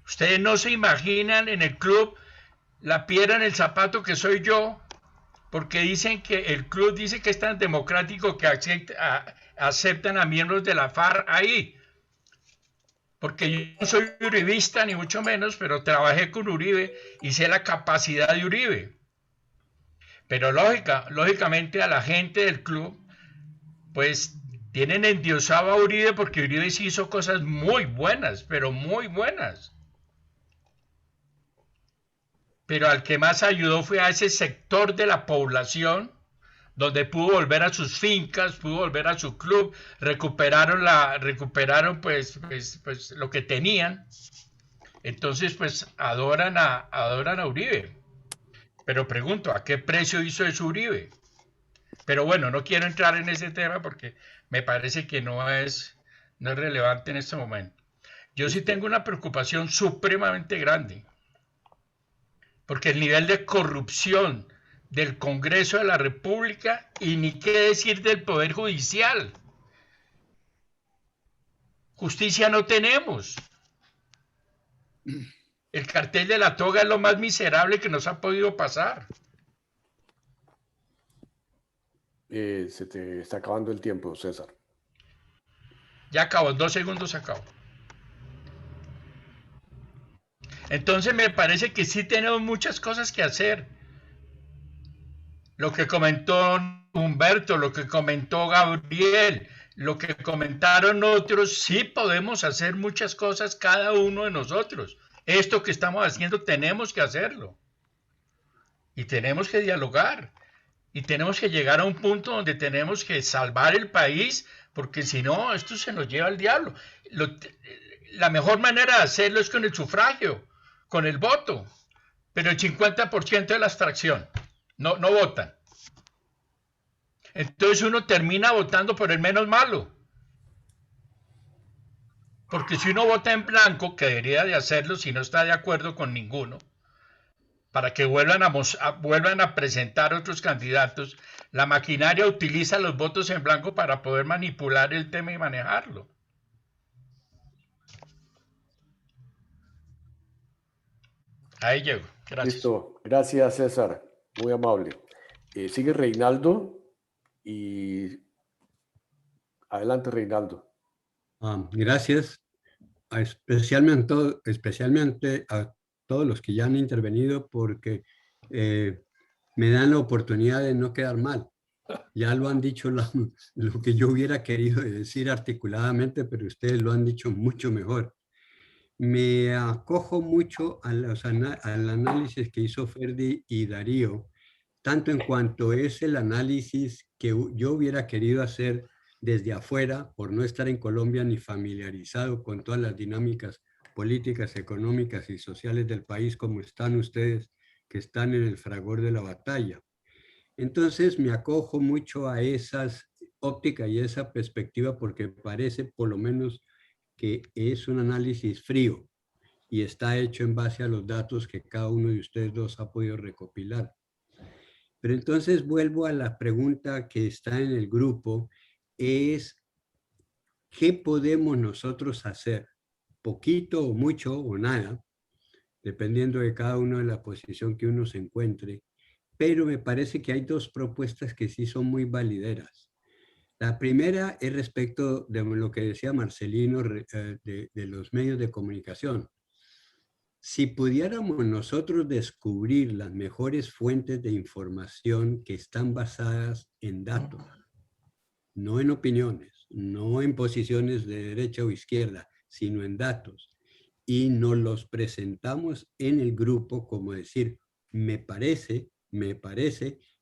Ustedes no se imaginan en el club la piedra en el zapato que soy yo, porque dicen que el club dice que es tan democrático que aceptan a miembros de la FARC ahí. Porque yo no soy uribista, ni mucho menos, pero trabajé con Uribe y sé la capacidad de Uribe. Pero lógicamente a la gente del club, pues tienen endiosado a Uribe porque Uribe sí hizo cosas muy buenas, pero muy buenas. Pero al que más ayudó fue a ese sector de la población donde pudo volver a sus fincas, pudo volver a su club, recuperaron pues lo que tenían. Entonces pues adoran a Uribe. Pero pregunto, ¿a qué precio hizo eso Uribe? Pero bueno, no quiero entrar en ese tema porque me parece que no es relevante en este momento. Yo sí tengo una preocupación supremamente grande, porque el nivel de corrupción del Congreso de la República, y ni qué decir del Poder Judicial. Justicia no tenemos. El cartel de la toga es lo más miserable que nos ha podido pasar. Se te está acabando el tiempo, César. Ya acabó, en 2 segundos acabó. Entonces me parece que sí tenemos muchas cosas que hacer. Lo que comentó Humberto, lo que comentó Gabriel, lo que comentaron otros, sí podemos hacer muchas cosas cada uno de nosotros. Esto que estamos haciendo tenemos que hacerlo. Y tenemos que dialogar. Y tenemos que llegar a un punto donde tenemos que salvar el país, porque si no, esto se nos lleva al diablo. La mejor manera de hacerlo es con el sufragio, con el voto. Pero el 50% de la abstracción no votan. Entonces uno termina votando por el menos malo. Porque si uno vota en blanco, que debería de hacerlo si no está de acuerdo con ninguno, para que vuelvan a presentar otros candidatos, la maquinaria utiliza los votos en blanco para poder manipular el tema y manejarlo. Ahí llego. Gracias. Listo. Gracias, César. Muy amable. Sigue Reinaldo y adelante, Reinaldo. Gracias, especialmente a todos los que ya han intervenido, porque me dan la oportunidad de no quedar mal. Ya lo han dicho lo que yo hubiera querido decir articuladamente, pero ustedes lo han dicho mucho mejor. Me acojo mucho al análisis que hizo Ferdi y Darío, tanto en cuanto es el análisis que yo hubiera querido hacer desde afuera, por no estar en Colombia ni familiarizado con todas las dinámicas políticas, económicas y sociales del país, como están ustedes que están en el fragor de la batalla. Entonces me acojo mucho a esas ópticas y esa perspectiva, porque parece por lo menos que es un análisis frío y está hecho en base a los datos que cada uno de ustedes dos ha podido recopilar. Pero entonces vuelvo a la pregunta que está en el grupo, es ¿qué podemos nosotros hacer? Poquito o mucho o nada, dependiendo de cada uno de la posición que uno se encuentre, pero me parece que hay dos propuestas que sí son muy valideras. La primera es respecto de lo que decía Marcelino de los medios de comunicación. Si pudiéramos nosotros descubrir las mejores fuentes de información que están basadas en datos, no en opiniones, no en posiciones de derecha o izquierda, sino en datos, y nos los presentamos en el grupo como decir, me parece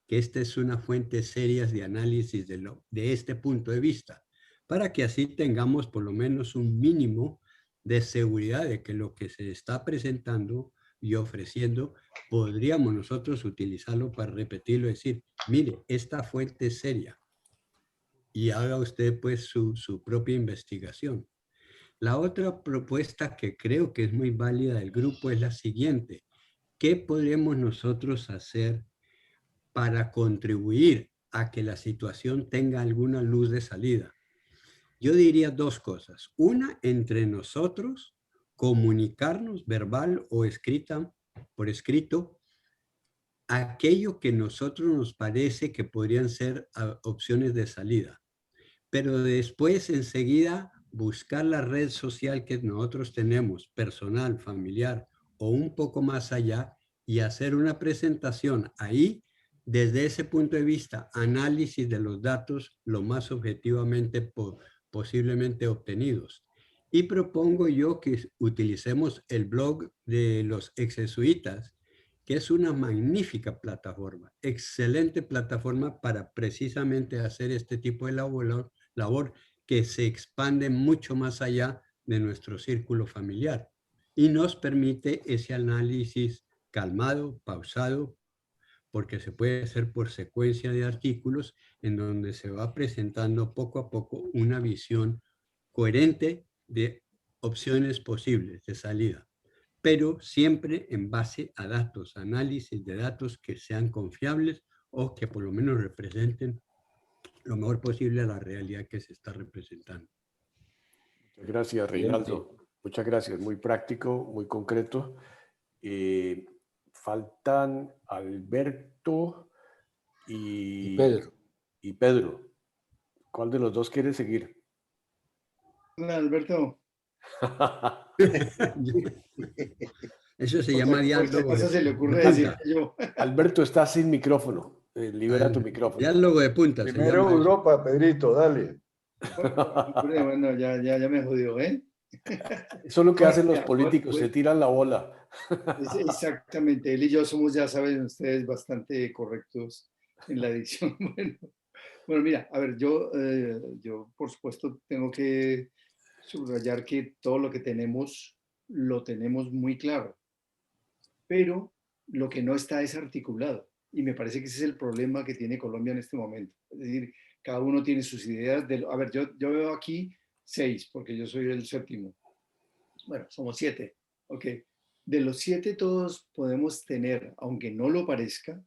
que esta es una fuente seria de análisis de este punto de vista, para que así tengamos por lo menos un mínimo de seguridad de que lo que se está presentando y ofreciendo, podríamos nosotros utilizarlo para repetirlo, decir, mire, esta fuente es seria, y haga usted pues su propia investigación. La otra propuesta que creo que es muy válida del grupo es la siguiente. ¿Qué podemos nosotros hacer para contribuir a que la situación tenga alguna luz de salida? Yo diría dos cosas. Una, entre nosotros, comunicarnos verbal o por escrito, aquello que nosotros nos parece que podrían ser opciones de salida. Pero después, enseguida, buscar la red social que nosotros tenemos, personal, familiar o un poco más allá, y hacer una presentación ahí, desde ese punto de vista, análisis de los datos lo más objetivamente posiblemente obtenidos. Y propongo yo que utilicemos el blog de los exjesuitas, que es una magnífica plataforma, excelente plataforma para precisamente hacer este tipo de labor que se expande mucho más allá de nuestro círculo familiar y nos permite ese análisis calmado, pausado, porque se puede hacer por secuencia de artículos en donde se va presentando poco a poco una visión coherente de opciones posibles de salida, pero siempre en base a datos, análisis de datos que sean confiables o que por lo menos representen lo mejor posible la realidad que se está representando. Muchas gracias, Reinaldo. Muchas gracias. Muy práctico, muy concreto. Faltan Alberto y Pedro. ¿Cuál de los dos quiere seguir? Hola, Alberto. Eso se llama diálogo. Eso se le ocurre decir yo. Alberto está sin micrófono. Libera tu micrófono. Diálogo de punta. Primero Europa, Pedrito, dale. Bueno, ya me jodió, ¿eh? Eso es lo que hacen los políticos, se tiran la bola. Exactamente, él y yo somos, ya saben ustedes, bastante correctos en la dicción. Bueno, mira, a ver, yo por supuesto tengo que subrayar que todo lo que tenemos, lo tenemos muy claro, pero lo que no está es articulado. Y me parece que ese es el problema que tiene Colombia en este momento. Es decir, cada uno tiene sus ideas. A ver, yo veo aquí 6, porque yo soy el 7º. Bueno, somos 7. Ok. De los 7 todos podemos tener, aunque no lo parezca,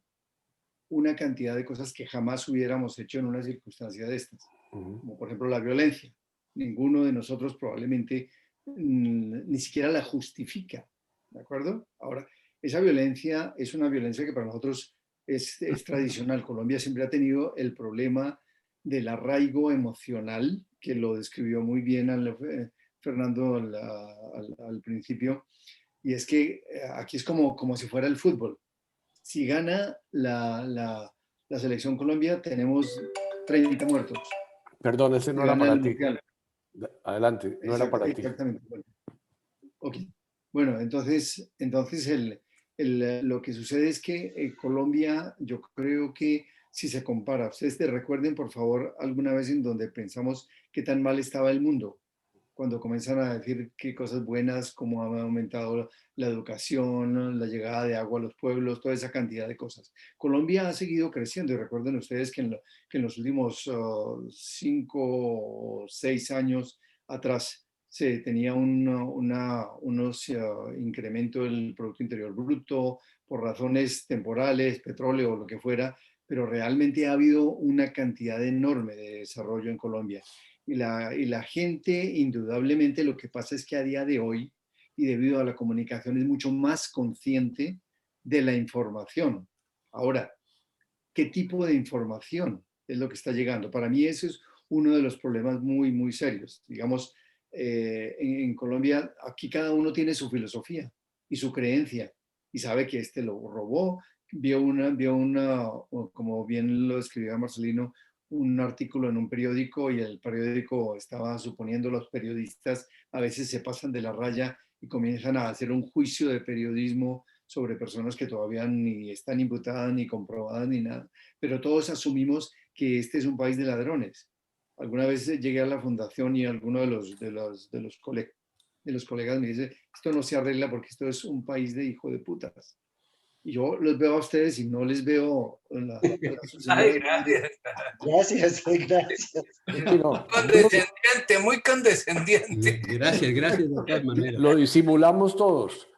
una cantidad de cosas que jamás hubiéramos hecho en una circunstancia de estas. Como por ejemplo la violencia. Ninguno de nosotros probablemente ni siquiera la justifica. ¿De acuerdo? Ahora, esa violencia es una violencia que para nosotros es tradicional. Colombia siempre ha tenido el problema del arraigo emocional, que lo describió muy bien Fernando al principio, y es que aquí es como si fuera el fútbol. Si gana la selección Colombia, tenemos 30 muertos. Perdón, ese no era para ti. Mundial. Adelante, no era para ti. Exactamente. Bueno, okay. Bueno, entonces lo que sucede es que Colombia, yo creo que si se compara, ustedes recuerden por favor alguna vez en donde pensamos qué tan mal estaba el mundo, cuando comienzan a decir qué cosas buenas, cómo ha aumentado la educación, la llegada de agua a los pueblos, toda esa cantidad de cosas. Colombia ha seguido creciendo y recuerden ustedes que en los últimos 5 o 6 años atrás se tenía unos incremento del Producto Interior Bruto por razones temporales, petróleo o lo que fuera, pero realmente ha habido una cantidad enorme de desarrollo en Colombia. Y la gente, indudablemente, lo que pasa es que a día de hoy, y debido a la comunicación, es mucho más consciente de la información. Ahora, ¿qué tipo de información es lo que está llegando? Para mí eso es uno de los problemas muy, muy serios. Digamos, en Colombia, aquí cada uno tiene su filosofía y su creencia, y sabe que este lo robó, vio una, como bien lo escribía Marcelino, un artículo en un periódico y el periódico estaba suponiendo, los periodistas a veces se pasan de la raya y comienzan a hacer un juicio de periodismo sobre personas que todavía ni están imputadas, ni comprobadas, ni nada. Pero todos asumimos que este es un país de ladrones. Alguna vez llegué a la fundación y alguno de los colegas me dice, esto no se arregla porque esto es un país de hijo de putas. Y yo los veo a ustedes y no les veo Ay, gracias. Gracias. Condescendiente, muy condescendiente. Gracias de todas maneras. Lo disimulamos todos.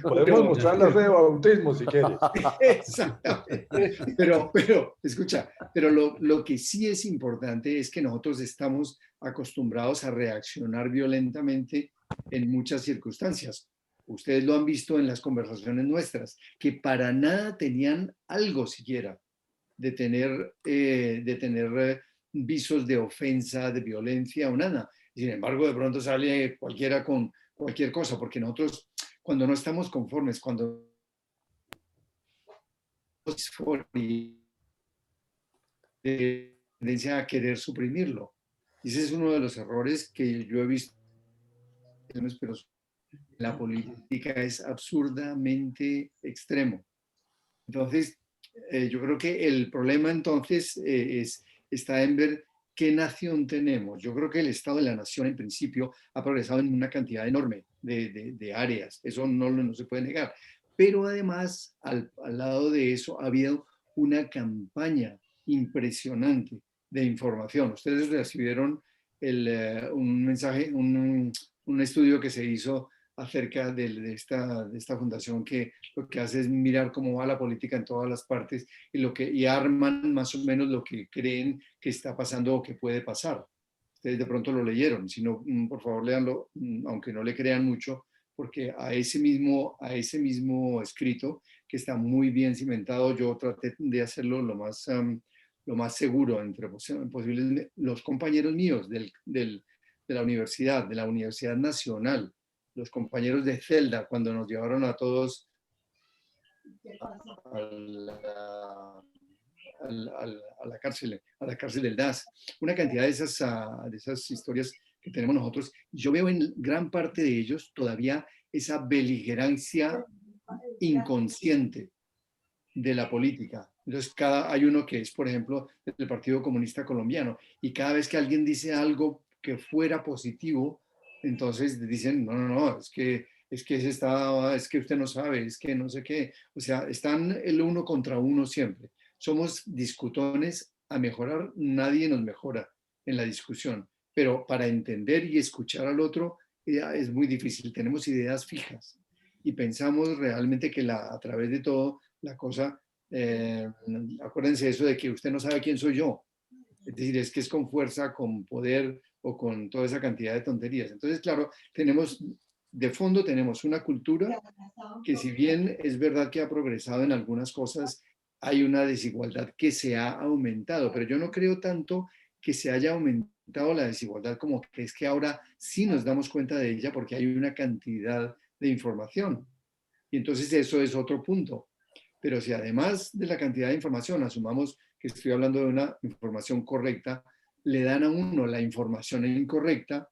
Podemos mostrar la fe de bautismo si quieres. Exactamente. Pero escucha, pero lo que sí es importante es que nosotros estamos acostumbrados a reaccionar violentamente en muchas circunstancias. ustedes lo han visto en las conversaciones nuestras, que para nada tenían algo siquiera de tener visos de ofensa, de violencia o nada. Sin embargo, de pronto sale cualquiera con cualquier cosa, porque nosotros, cuando no estamos conformes, cuando tendencia a querer suprimirlo. Y ese es uno de los errores que yo he visto, pero la política es absurdamente extremo. Entonces, yo creo que el problema entonces está en ver qué nación tenemos. Yo creo que el Estado de la Nación en principio ha progresado en una cantidad enorme de áreas, eso no se puede negar. Pero además, al lado de eso, ha habido una campaña impresionante de información. Ustedes recibieron un mensaje, un estudio que se hizo acerca de esta fundación, que lo que hace es mirar cómo va la política en todas las partes y arman más o menos lo que creen que está pasando o que puede pasar. Ustedes de pronto lo leyeron, si no, por favor léanlo, aunque no le crean mucho, porque a ese mismo escrito, que está muy bien cimentado, yo traté de hacerlo lo más seguro entre posibles. Los compañeros míos de la Universidad Nacional, los compañeros de celda, cuando nos llevaron a todos a la cárcel del DAS, una cantidad de esas historias que tenemos nosotros, yo veo en gran parte de ellos todavía esa beligerancia inconsciente de la política. Entonces, hay uno que es, por ejemplo, del Partido Comunista Colombiano, y cada vez que alguien dice algo que fuera positivo, entonces dicen, no, es que usted no sabe, es que no sé qué. O sea, están el uno contra uno siempre. Somos discutones a mejorar, nadie nos mejora en la discusión, pero para entender y escuchar al otro es muy difícil. Tenemos ideas fijas y pensamos realmente que a través de todo la cosa, acuérdense eso de que usted no sabe quién soy yo. Es decir, es que es con fuerza, con poder o con toda esa cantidad de tonterías. Entonces, claro, de fondo tenemos una cultura que, si bien es verdad que ha progresado en algunas cosas, hay una desigualdad que se ha aumentado, pero yo no creo tanto que se haya aumentado la desigualdad como que es que ahora sí nos damos cuenta de ella porque hay una cantidad de información. Y entonces eso es otro punto. Pero si además de la cantidad de información asumamos que estoy hablando de una información correcta, le dan a uno la información incorrecta,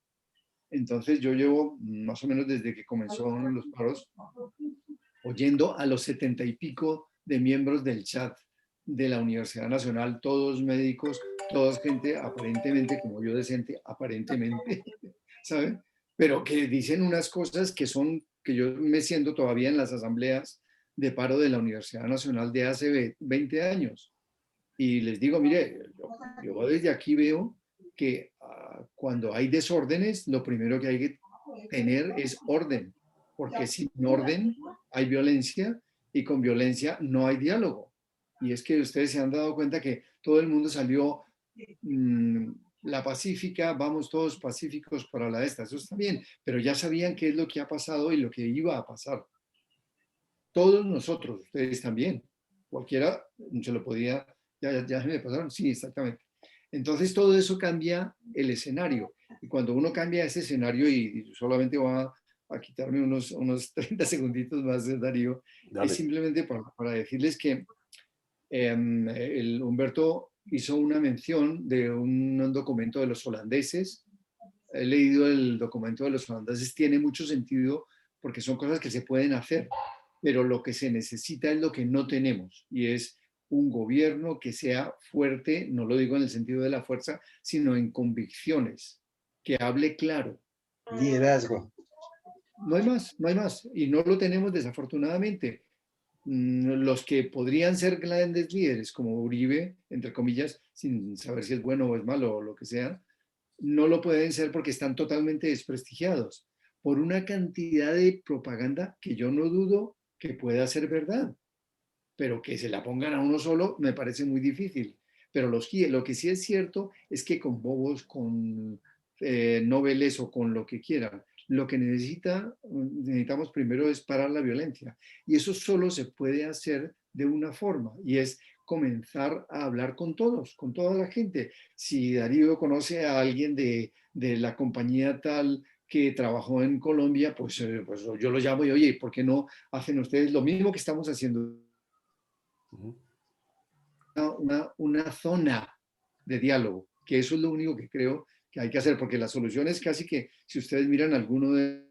entonces yo llevo más o menos desde que comenzaron los paros oyendo a los 70 y pico de miembros del chat de la Universidad Nacional, todos médicos, todos gente aparentemente como yo decente, aparentemente, ¿saben? Pero que dicen unas cosas que yo me siento todavía en las asambleas de paro de la Universidad Nacional de hace 20 años. Y les digo, mire, yo desde aquí veo que cuando hay desórdenes, lo primero que hay que tener es orden, porque sin orden hay violencia y con violencia no hay diálogo. Y es que ustedes se han dado cuenta que todo el mundo salió la pacífica, vamos todos pacíficos para la esta, eso está bien, pero ya sabían qué es lo que ha pasado y lo que iba a pasar. Todos nosotros, ustedes también, cualquiera se lo podía, ya se me pasaron, sí, exactamente. Entonces todo eso cambia el escenario, y cuando uno cambia ese escenario, y solamente va a quitarme unos 30 segunditos más, Darío, Dale. Es simplemente para decirles que Humberto hizo una mención de un documento de los holandeses. He leído el documento de los holandeses, tiene mucho sentido porque son cosas que se pueden hacer, pero lo que se necesita es lo que no tenemos, y es un gobierno que sea fuerte, no lo digo en el sentido de la fuerza, sino en convicciones, que hable claro. Liderazgo. No hay más, y no lo tenemos desafortunadamente. Los que podrían ser grandes líderes, como Uribe, entre comillas, sin saber si es bueno o es malo o lo que sea, no lo pueden ser porque están totalmente desprestigiados por una cantidad de propaganda que yo no dudo que pueda ser verdad, pero que se la pongan a uno solo me parece muy difícil. Pero lo que sí es cierto es que con bobos, con noveles o con lo que quieran, lo que necesitamos primero es parar la violencia. Y eso solo se puede hacer de una forma, y es comenzar a hablar con todos, con toda la gente. Si Darío conoce a alguien de la compañía tal que trabajó en Colombia, pues yo lo llamo y, oye, ¿por qué no hacen ustedes lo mismo que estamos haciendo? Una zona de diálogo, que eso es lo único que creo que hay que hacer, porque la solución es casi que, si ustedes miran alguno de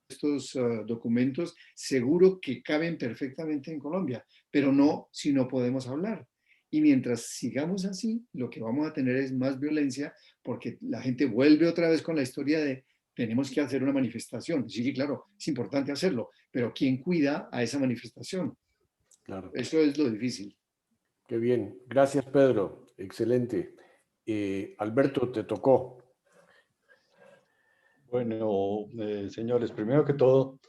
estos documentos, seguro que caben perfectamente en Colombia, pero no si no podemos hablar. Y mientras sigamos así, lo que vamos a tener es más violencia, porque la gente vuelve otra vez con la historia de tenemos que hacer una manifestación. Sí, claro, es importante hacerlo, pero ¿quién cuida a esa manifestación? Claro. Eso es lo difícil. Qué bien. Gracias, Pedro. Excelente. Alberto, te tocó. Bueno, señores, primero que todo,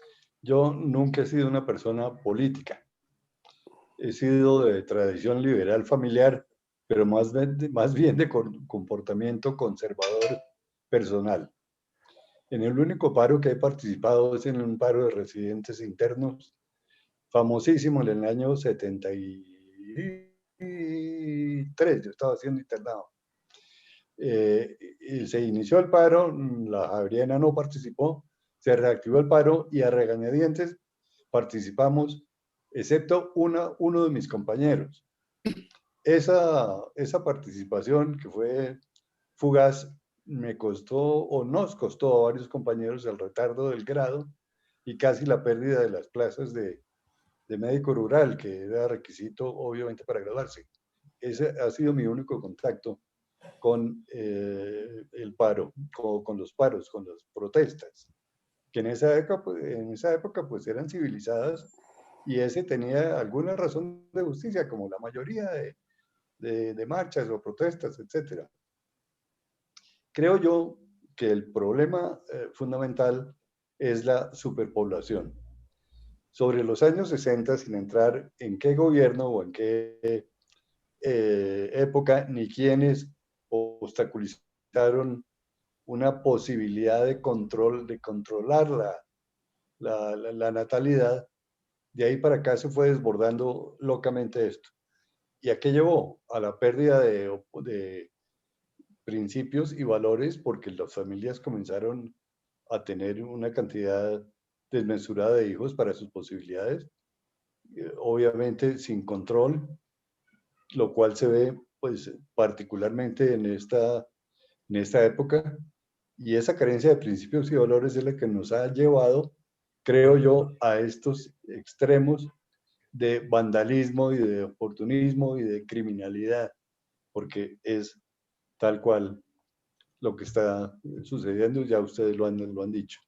yo nunca he sido una persona política. He sido de tradición liberal familiar, pero más bien de comportamiento conservador personal. En el único paro que he participado es en un paro de residentes internos, famosísimo en el año 73, yo estaba siendo internado. Y se inició el paro, la Javeriana no participó, se reactivó el paro y a regañadientes participamos, excepto uno de mis compañeros. Esa participación, que fue fugaz, me costó o nos costó a varios compañeros el retardo del grado y casi la pérdida de las plazas de médico rural, que era requisito obviamente para graduarse. Ese ha sido mi único contacto con el paro, con los paros, con las protestas, que en esa época pues eran civilizadas y ese tenía alguna razón de justicia, como la mayoría de marchas o protestas, etc. Creo yo que el problema fundamental es la superpoblación. Sobre los años 60, sin entrar en qué gobierno o en qué época, ni quienes obstaculizaron una posibilidad de controlar la natalidad, de ahí para acá se fue desbordando locamente esto. ¿Y a qué llevó? A la pérdida de principios y valores, porque las familias comenzaron a tener una cantidad desmesurada de hijos para sus posibilidades, obviamente sin control, lo cual se ve pues particularmente en esta época, y esa carencia de principios y valores es la que nos ha llevado, creo yo, a estos extremos de vandalismo y de oportunismo y de criminalidad, porque es tal cual lo que está sucediendo, ya ustedes lo han dicho.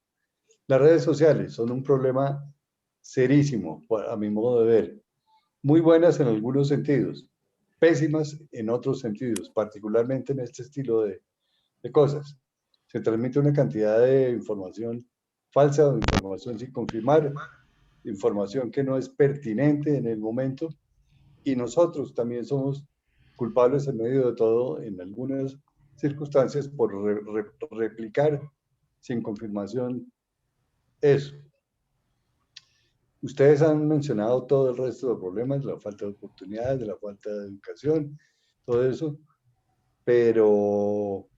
Las redes sociales son un problema serísimo, a mi modo de ver. Muy buenas en algunos sentidos, pésimas en otros sentidos, particularmente en este estilo de cosas. Se transmite una cantidad de información falsa o información sin confirmar, información que no es pertinente en el momento, y nosotros también somos culpables en medio de todo, en algunas circunstancias, por replicar sin confirmación eso. Ustedes han mencionado todo el resto de problemas, la falta de oportunidades, la falta de educación, todo eso, pero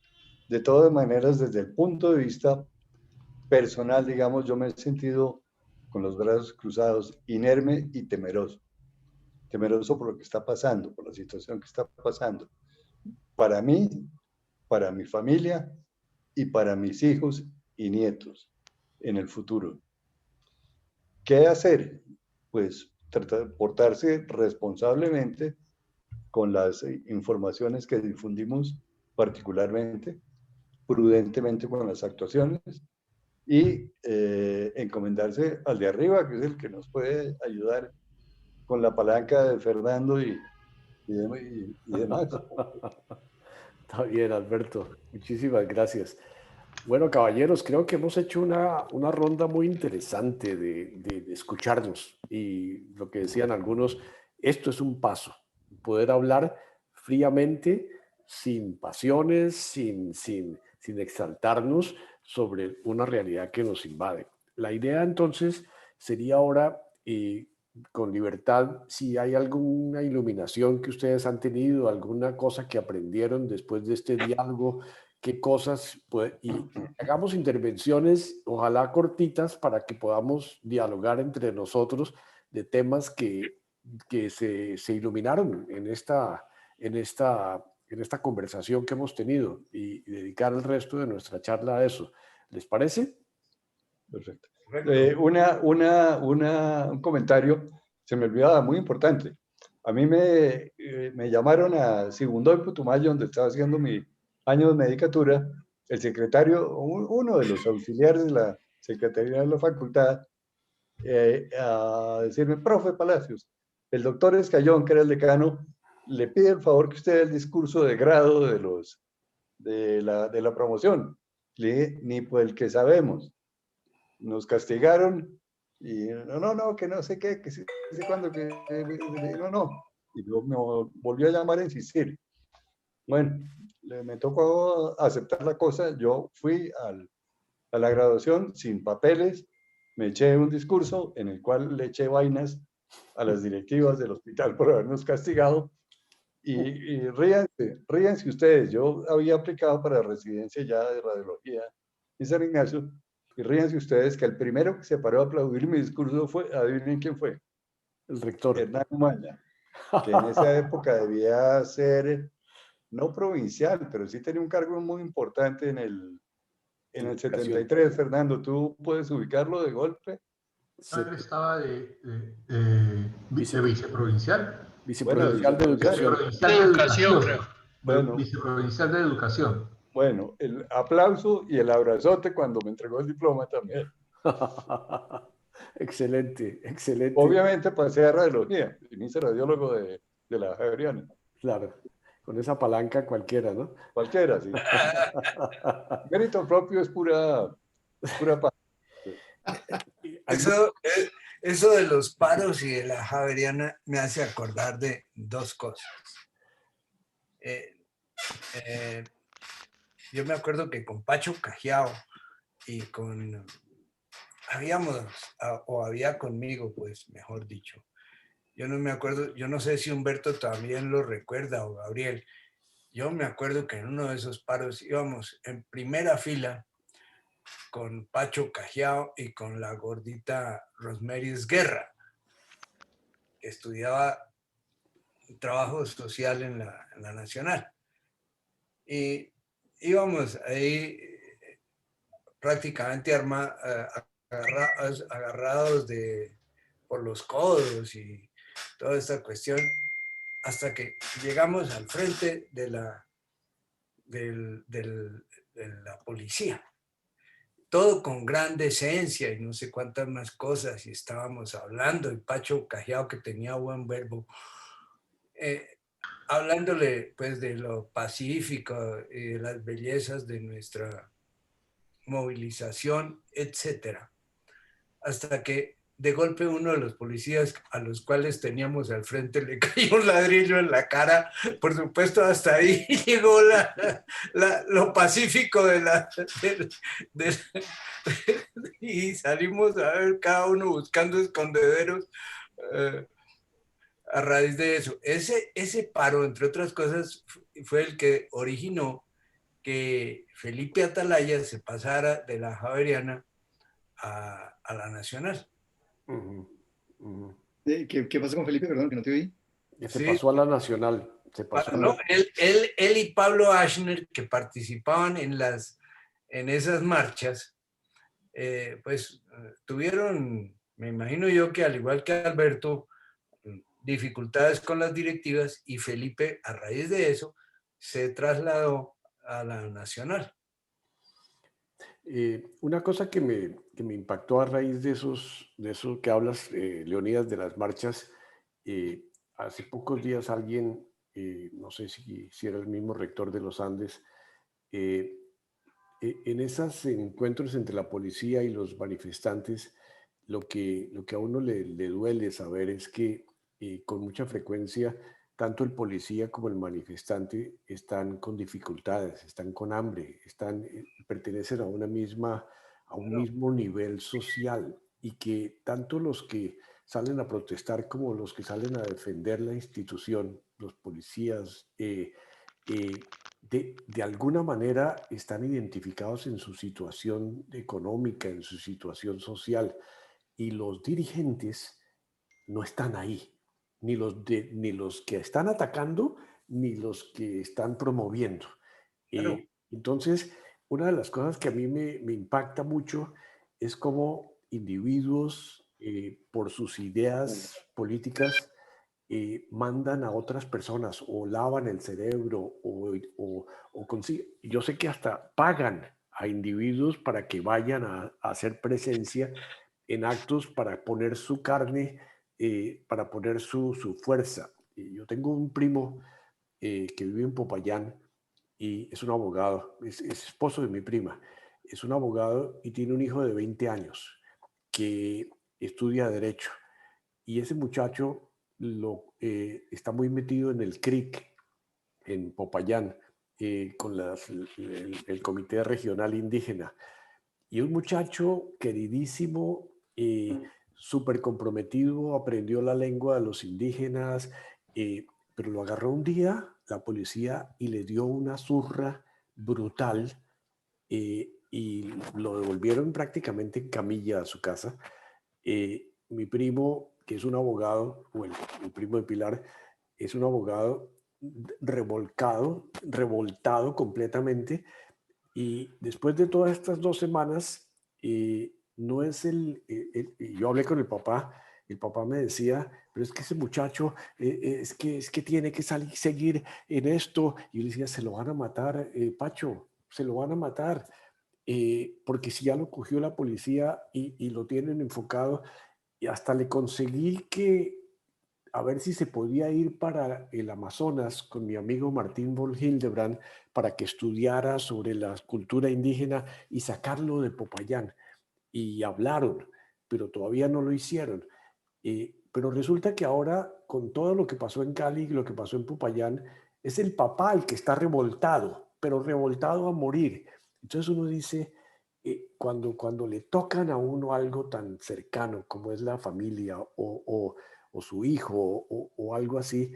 de todas maneras, desde el punto de vista personal, digamos, yo me he sentido con los brazos cruzados, inerme y temeroso. Temeroso por lo que está pasando, por la situación que está pasando. Para mí, para mi familia y para mis hijos y nietos en el futuro. ¿Qué hacer? Pues tratar de portarse responsablemente con las informaciones que difundimos, particularmente, prudentemente con las actuaciones, y encomendarse al de arriba, que es el que nos puede ayudar con la palanca de Fernando y demás. Está bien, Alberto. Muchísimas gracias. Bueno, caballeros, creo que hemos hecho una ronda muy interesante de escucharnos, y lo que decían algunos, esto es un paso, poder hablar fríamente, sin pasiones, sin sin exaltarnos sobre una realidad que nos invade. La idea entonces sería ahora, con libertad, si hay alguna iluminación que ustedes han tenido, alguna cosa que aprendieron después de este diálogo, qué cosas, y hagamos intervenciones, ojalá cortitas, para que podamos dialogar entre nosotros de temas que se iluminaron en esta conversación que hemos tenido, y dedicar el resto de nuestra charla a eso. ¿Les parece? Perfecto. Un comentario, se me olvidaba, muy importante. A mí me llamaron a Segundo en Putumayo, donde estaba haciendo mi año de medicatura, el secretario, uno de los auxiliares de la Secretaría de la Facultad, a decirme: profe Palacios, el doctor Escayón, que era el decano, le pide el favor que usted dé el discurso de grado de la promoción. Le dije: ni por el que sabemos. Nos castigaron y no, que no sé qué, que sí sé cuándo, que no. Y luego me volvió a llamar a insistir. Bueno, me tocó aceptar la cosa. Yo fui a la graduación sin papeles, me eché un discurso en el cual le eché vainas a las directivas del hospital por habernos castigado. Y ríanse ustedes. Yo había aplicado para residencia ya de radiología en San Ignacio. Y ríanse ustedes que el primero que se paró a aplaudir mi discurso fue, adivinen quién fue. El rector. Hernán Umaña, que en esa época debía ser, no provincial, pero sí tenía un cargo muy importante en el 73. Fernando, ¿tú puedes ubicarlo de golpe? Él estaba de viceprovincial. Viceprovincial de Educación. Viceprovincial de Educación, creo. Bueno, viceprovincial de Educación. Bueno, el aplauso y el abrazote cuando me entregó el diploma también. Excelente, excelente. Obviamente pasé a radiología, y me hice radiólogo de la Javeriana. Claro, con esa palanca cualquiera, ¿no? Cualquiera, sí. Mérito propio es pura paz. Eso de los paros y de la Javeriana me hace acordar de dos cosas. Yo me acuerdo que con Pacho Cajiao y había conmigo, pues, mejor dicho. Yo no me acuerdo, yo no sé si Humberto también lo recuerda o Gabriel. Yo me acuerdo que en uno de esos paros íbamos en primera fila con Pacho Cajiao y con la gordita Rosmeris Guerra, que estudiaba trabajo social en la Nacional. Y íbamos ahí prácticamente agarrados por los codos y toda esta cuestión, hasta que llegamos al frente de la policía. Todo con gran decencia y no sé cuántas más cosas, y estábamos hablando, y Pacho Cajiao, que tenía buen verbo, hablándole pues de lo pacífico y de las bellezas de nuestra movilización, etcétera. Hasta que de golpe uno de los policías a los cuales teníamos al frente le cayó un ladrillo en la cara. Por supuesto, hasta ahí llegó lo pacífico y salimos a ver cada uno buscando escondederos a raíz de eso. Ese paro, entre otras cosas, fue el que originó que Felipe Atalaya se pasara de la Javeriana a la Nacional. ¿Qué pasó con Felipe? Perdón, que no te oí. Se pasó a la Nacional. No, él y Pablo Ashner, que participaban en esas marchas, pues tuvieron, me imagino yo que al igual que Alberto, dificultades con las directivas, y Felipe, a raíz de eso, se trasladó a la Nacional. Una cosa que me impactó a raíz de eso que hablas, Leonidas, de las marchas, hace pocos días alguien, no sé si era el mismo rector de los Andes, en esos encuentros entre la policía y los manifestantes, lo que a uno le duele saber es que con mucha frecuencia tanto el policía como el manifestante están con dificultades, están con hambre, pertenecen a un mismo nivel social, y que tanto los que salen a protestar como los que salen a defender la institución, los policías, de alguna manera están identificados en su situación económica, en su situación social, y los dirigentes no están ahí, ni los que están atacando, ni los que están promoviendo. Claro. Entonces, una de las cosas que a mí me impacta mucho es cómo individuos, por sus ideas políticas, mandan a otras personas, o lavan el cerebro, o consiguen. Yo sé que hasta pagan a individuos para que vayan a hacer presencia en actos para poner su carne, para poner su fuerza. Yo tengo un primo que vive en Popayán, y es un abogado, es esposo de mi prima, es un abogado y tiene un hijo de 20 años que estudia Derecho. Y ese muchacho está muy metido en el CRIC, en Popayán, con el Comité Regional Indígena. Y un muchacho queridísimo, súper comprometido, aprendió la lengua de los indígenas, pero lo agarró un día la policía y le dio una zurra brutal, y lo devolvieron prácticamente en camilla a su casa. Mi primo, que es un abogado, o el primo de Pilar, es un abogado revoltado completamente, y después de todas estas 2 semanas, no es yo hablé con el papá me decía, pero es que ese muchacho, es que tiene que seguir en esto, y yo le decía, se lo van a matar, Pacho, se lo van a matar, porque si ya lo cogió la policía y lo tienen enfocado, y hasta le conseguí que a ver si se podía ir para el Amazonas con mi amigo Martín von Hildebrand para que estudiara sobre la cultura indígena y sacarlo de Popayán. Y hablaron, pero todavía no lo hicieron. Pero resulta que ahora, con todo lo que pasó en Cali y lo que pasó en Popayán, es el papá el que está revoltado, pero revoltado a morir. Entonces uno dice, cuando le tocan a uno algo tan cercano como es la familia, o su hijo, o algo así,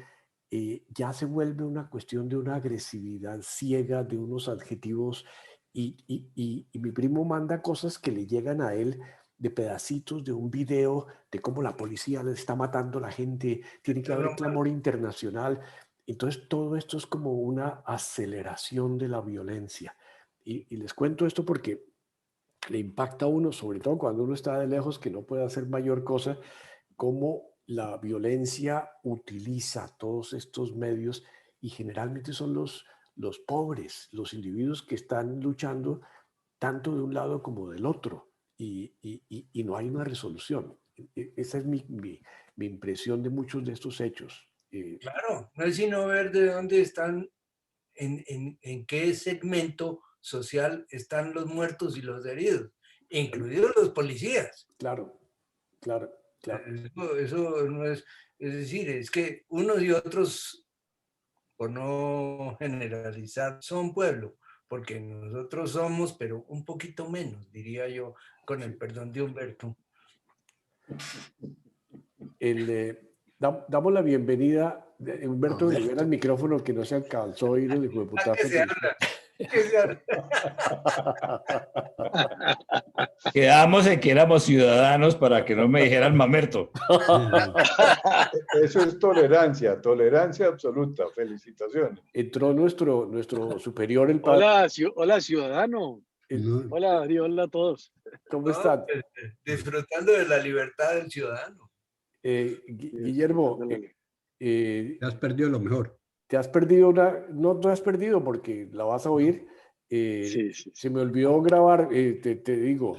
ya se vuelve una cuestión de una agresividad ciega, de unos adjetivos, y mi primo manda cosas que le llegan a él de pedacitos de un video de cómo la policía le está matando a la gente, tiene que haber clamor internacional. Entonces todo esto es como una aceleración de la violencia. Y les cuento esto porque le impacta a uno, sobre todo cuando uno está de lejos, que no puede hacer mayor cosa, cómo la violencia utiliza todos estos medios, y generalmente son los pobres, los individuos que están luchando tanto de un lado como del otro, y no hay una resolución. Esa es mi impresión de muchos de estos hechos. Claro, no es sino ver de dónde están, en qué segmento social están los muertos y los heridos, incluidos los policías. Claro, claro, claro. Eso no es decir, es que unos y otros, por no generalizar, son pueblo, porque nosotros somos, pero un poquito menos, diría yo, con el perdón de Humberto. Damos la bienvenida. Humberto, libera el micrófono, que no se alcanzó a oír el hijo de putazo. ¿Qué se habla? ¿Qué se habla? Quedamos en que éramos ciudadanos para que no me dijeran mamerto. Eso es tolerancia, tolerancia absoluta. Felicitaciones. Entró nuestro superior, el padre. Hola, ciudadano. Hola, Darío, hola a todos. ¿Cómo están? Disfrutando de la libertad del ciudadano. Guillermo, te has perdido lo mejor. Te has perdido no te has perdido porque la vas a oír. Sí. Se me olvidó grabar, te digo.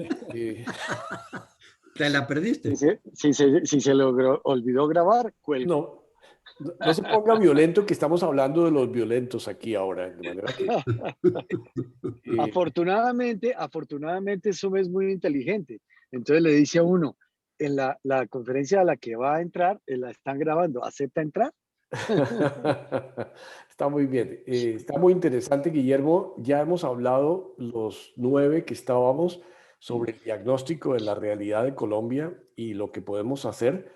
¿Te la perdiste? Si se logró, olvidó grabar, cuelgo. No se ponga violento, que estamos hablando de los violentos aquí ahora. De manera que, afortunadamente Zoom es muy inteligente. Entonces le dice a uno, en la conferencia a la que va a entrar, la están grabando, ¿acepta entrar? Está muy bien. Está muy interesante, Guillermo. Ya hemos hablado los 9 que estábamos sobre el diagnóstico de la realidad de Colombia y lo que podemos hacer.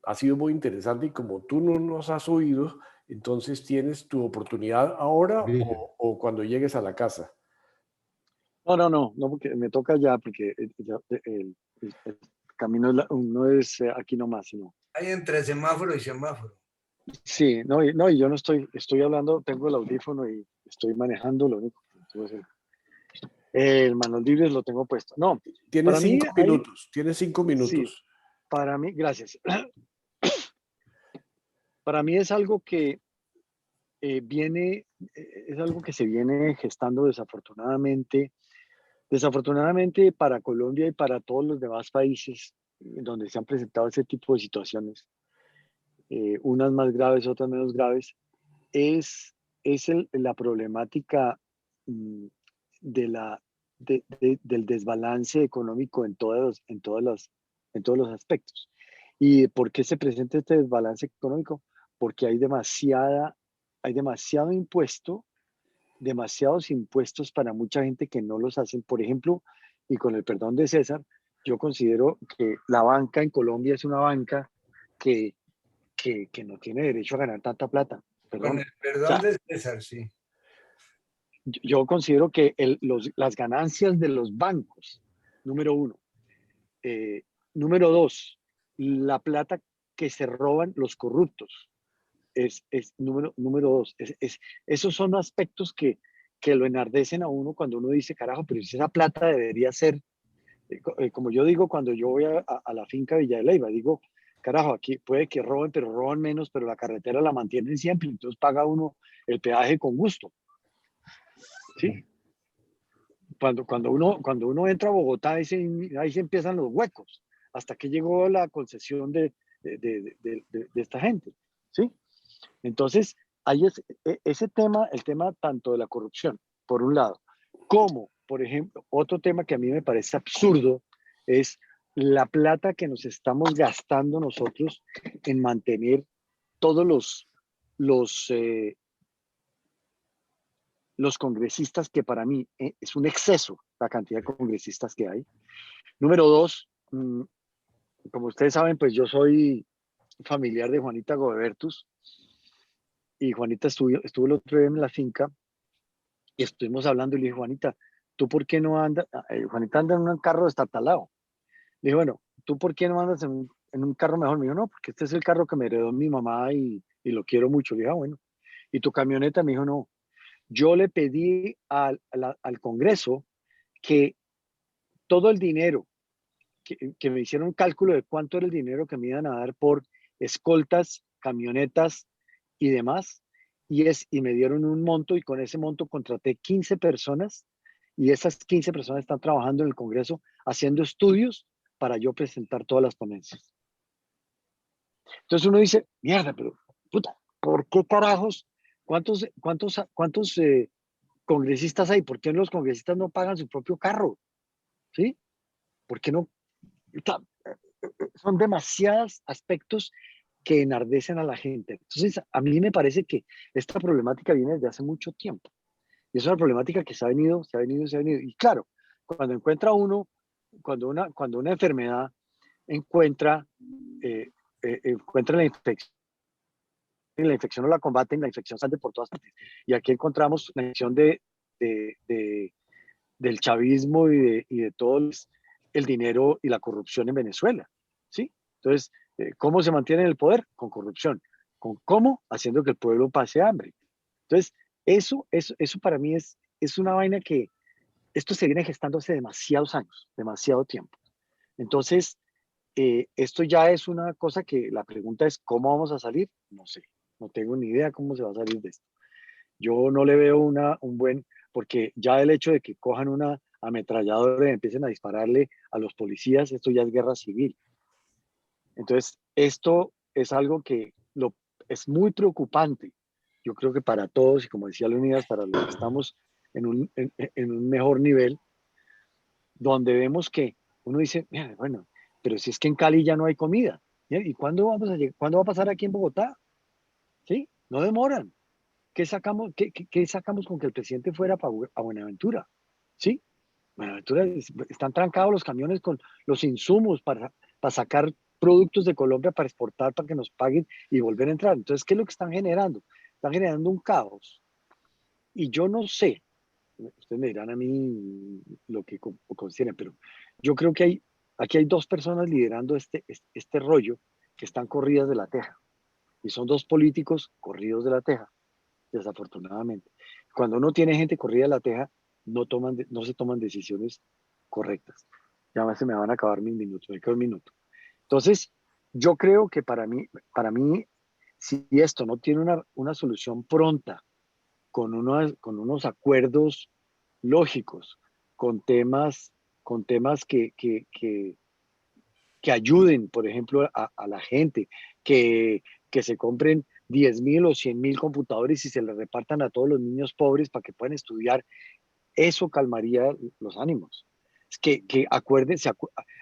Ha sido muy interesante y como tú no nos has oído, entonces tienes tu oportunidad ahora Bien. o cuando llegues a la casa. No, porque me toca ya, porque el camino no es aquí nomás, sino. Hay entre semáforo y semáforo. Sí, y yo no estoy hablando, tengo el audífono y estoy manejando, lo único que tengo es el manos libres lo tengo puesto. No, Tienes para mí 5 minutos, tienes 5 sí, minutos. para mí, gracias. Para mí es algo que es algo que se viene gestando desafortunadamente para Colombia y para todos los demás países donde se han presentado ese tipo de situaciones, unas más graves, otras menos graves, es la problemática mm, de del desbalance económico en todos los aspectos. ¿Y por qué se presenta este desbalance económico? Porque hay demasiados impuestos para mucha gente que no los hacen. Por ejemplo, y con el perdón de César, yo considero que la banca en Colombia es una banca que, que no tiene derecho a ganar tanta plata. Con Perdón. el O perdón sea, de César, sí. yo considero que las ganancias de los bancos, número uno. Número dos, la plata que se roban los corruptos. Es número dos. Esos son aspectos que lo enardecen a uno cuando uno dice, carajo, pero si esa plata debería ser, como yo digo cuando yo voy a la finca Villa de Leyva, digo, carajo, aquí puede que roben, pero roban menos, pero la carretera la mantienen siempre, entonces paga uno el peaje con gusto. ¿Sí? Cuando uno entra a Bogotá, ahí se empiezan los huecos, hasta que llegó la concesión de esta gente, ¿sí? Entonces, hay ese tema, el tema tanto de la corrupción, por un lado, como, por ejemplo, otro tema que a mí me parece absurdo, es la plata que nos estamos gastando nosotros en mantener todos los congresistas, que para mí es un exceso la cantidad de congresistas que hay. Número dos, como ustedes saben, pues yo soy familiar de Juanita Gobertus y Juanita estuvo el otro día en la finca y estuvimos hablando y le dije, Juanita, ¿tú por qué no andas? Juanita anda en un carro destartalado. Le dije, bueno, ¿tú por qué no andas en un carro mejor? Me dijo, no, porque este es el carro que me heredó mi mamá y lo quiero mucho. Le dije, bueno. ¿Y tu camioneta? Me dijo, no. Yo le pedí al Congreso que todo el dinero, que me hicieron un cálculo de cuánto era el dinero que me iban a dar por escoltas, camionetas y demás, y me dieron un monto y con ese monto contraté 15 personas y esas 15 personas están trabajando en el Congreso haciendo estudios para yo presentar todas las ponencias. Entonces uno dice, mierda, pero puta, ¿por qué carajos? ¿Cuántos congresistas hay? ¿Por qué los congresistas no pagan su propio carro? ¿Sí? ¿Por qué no? Son demasiados aspectos que enardecen a la gente. Entonces, a mí me parece que esta problemática viene desde hace mucho tiempo. Y es una problemática que se ha venido. Y claro, cuando cuando una enfermedad encuentra la infección no la combaten, la infección sale por todas partes. Y aquí encontramos la infección del chavismo y de todo el dinero y la corrupción en Venezuela, ¿sí? Entonces, ¿cómo se mantiene el poder? Con corrupción. ¿Cómo? Haciendo que el pueblo pase hambre. Entonces, eso para mí es una vaina que esto se viene gestando hace demasiados años, demasiado tiempo. Entonces, esto ya es una cosa que la pregunta es, ¿cómo vamos a salir? No sé, no tengo ni idea cómo se va a salir de esto. Yo no le veo porque ya el hecho de que cojan una ametralladora y empiecen a dispararle a los policías, esto ya es guerra civil. Entonces, esto es algo que es muy preocupante. Yo creo que para todos, y como decía Leonidas, para los que estamos en un mejor nivel, donde vemos que uno dice, mira, bueno, pero si es que en Cali ya no hay comida, ¿y cuándo va a pasar aquí en Bogotá? no demoran. ¿Qué sacamos, qué sacamos con que el presidente fuera a Buenaventura? ¿Sí? Buenaventura, están trancados los camiones con los insumos para sacar productos de Colombia para exportar, para que nos paguen y volver a entrar. Entonces, ¿qué es lo que están generando? Están generando un caos. Y yo no sé, ustedes me dirán a mí lo que consideren, pero yo creo que aquí hay dos personas liderando este rollo que están corridas de la teja. Y son dos políticos corridos de la teja, desafortunadamente. Cuando uno tiene gente corrida de la teja, no se toman decisiones correctas. Ya se me van a acabar mis minutos, me quedo un minuto. Entonces, yo creo que para mí, si esto no tiene una solución pronta, con unos acuerdos lógicos, con temas que ayuden, por ejemplo, a la gente, que se compren 10.000 o 100.000 computadores y se les repartan a todos los niños pobres para que puedan estudiar, eso calmaría los ánimos. Es que acuérdense,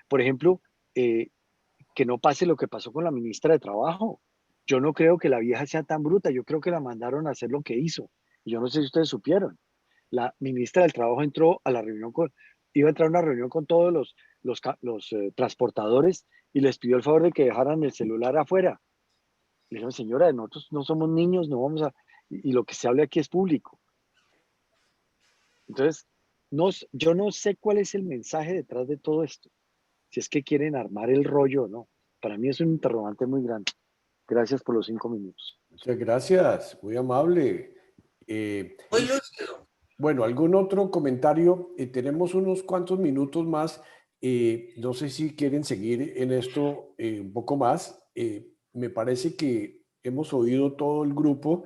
por ejemplo, que no pase lo que pasó con la ministra de Trabajo. Yo no creo que la vieja sea tan bruta, yo creo que la mandaron a hacer lo que hizo. Yo no sé si ustedes supieron. La ministra del Trabajo entró a la reunión iba a entrar a una reunión con todos los transportadores y les pidió el favor de que dejaran el celular afuera. Le dijeron, señora, nosotros no somos niños, no vamos a... Y lo que se hable aquí es público. Entonces, yo no sé cuál es el mensaje detrás de todo esto. Si es que quieren armar el rollo o no. Para mí es un interrogante muy grande. Gracias por los 5 minutos. Muchas gracias, muy amable. Muy lúcido. Bueno, ¿algún otro comentario? Tenemos unos cuantos minutos más. No sé si quieren seguir en esto un poco más. Me parece que hemos oído todo el grupo.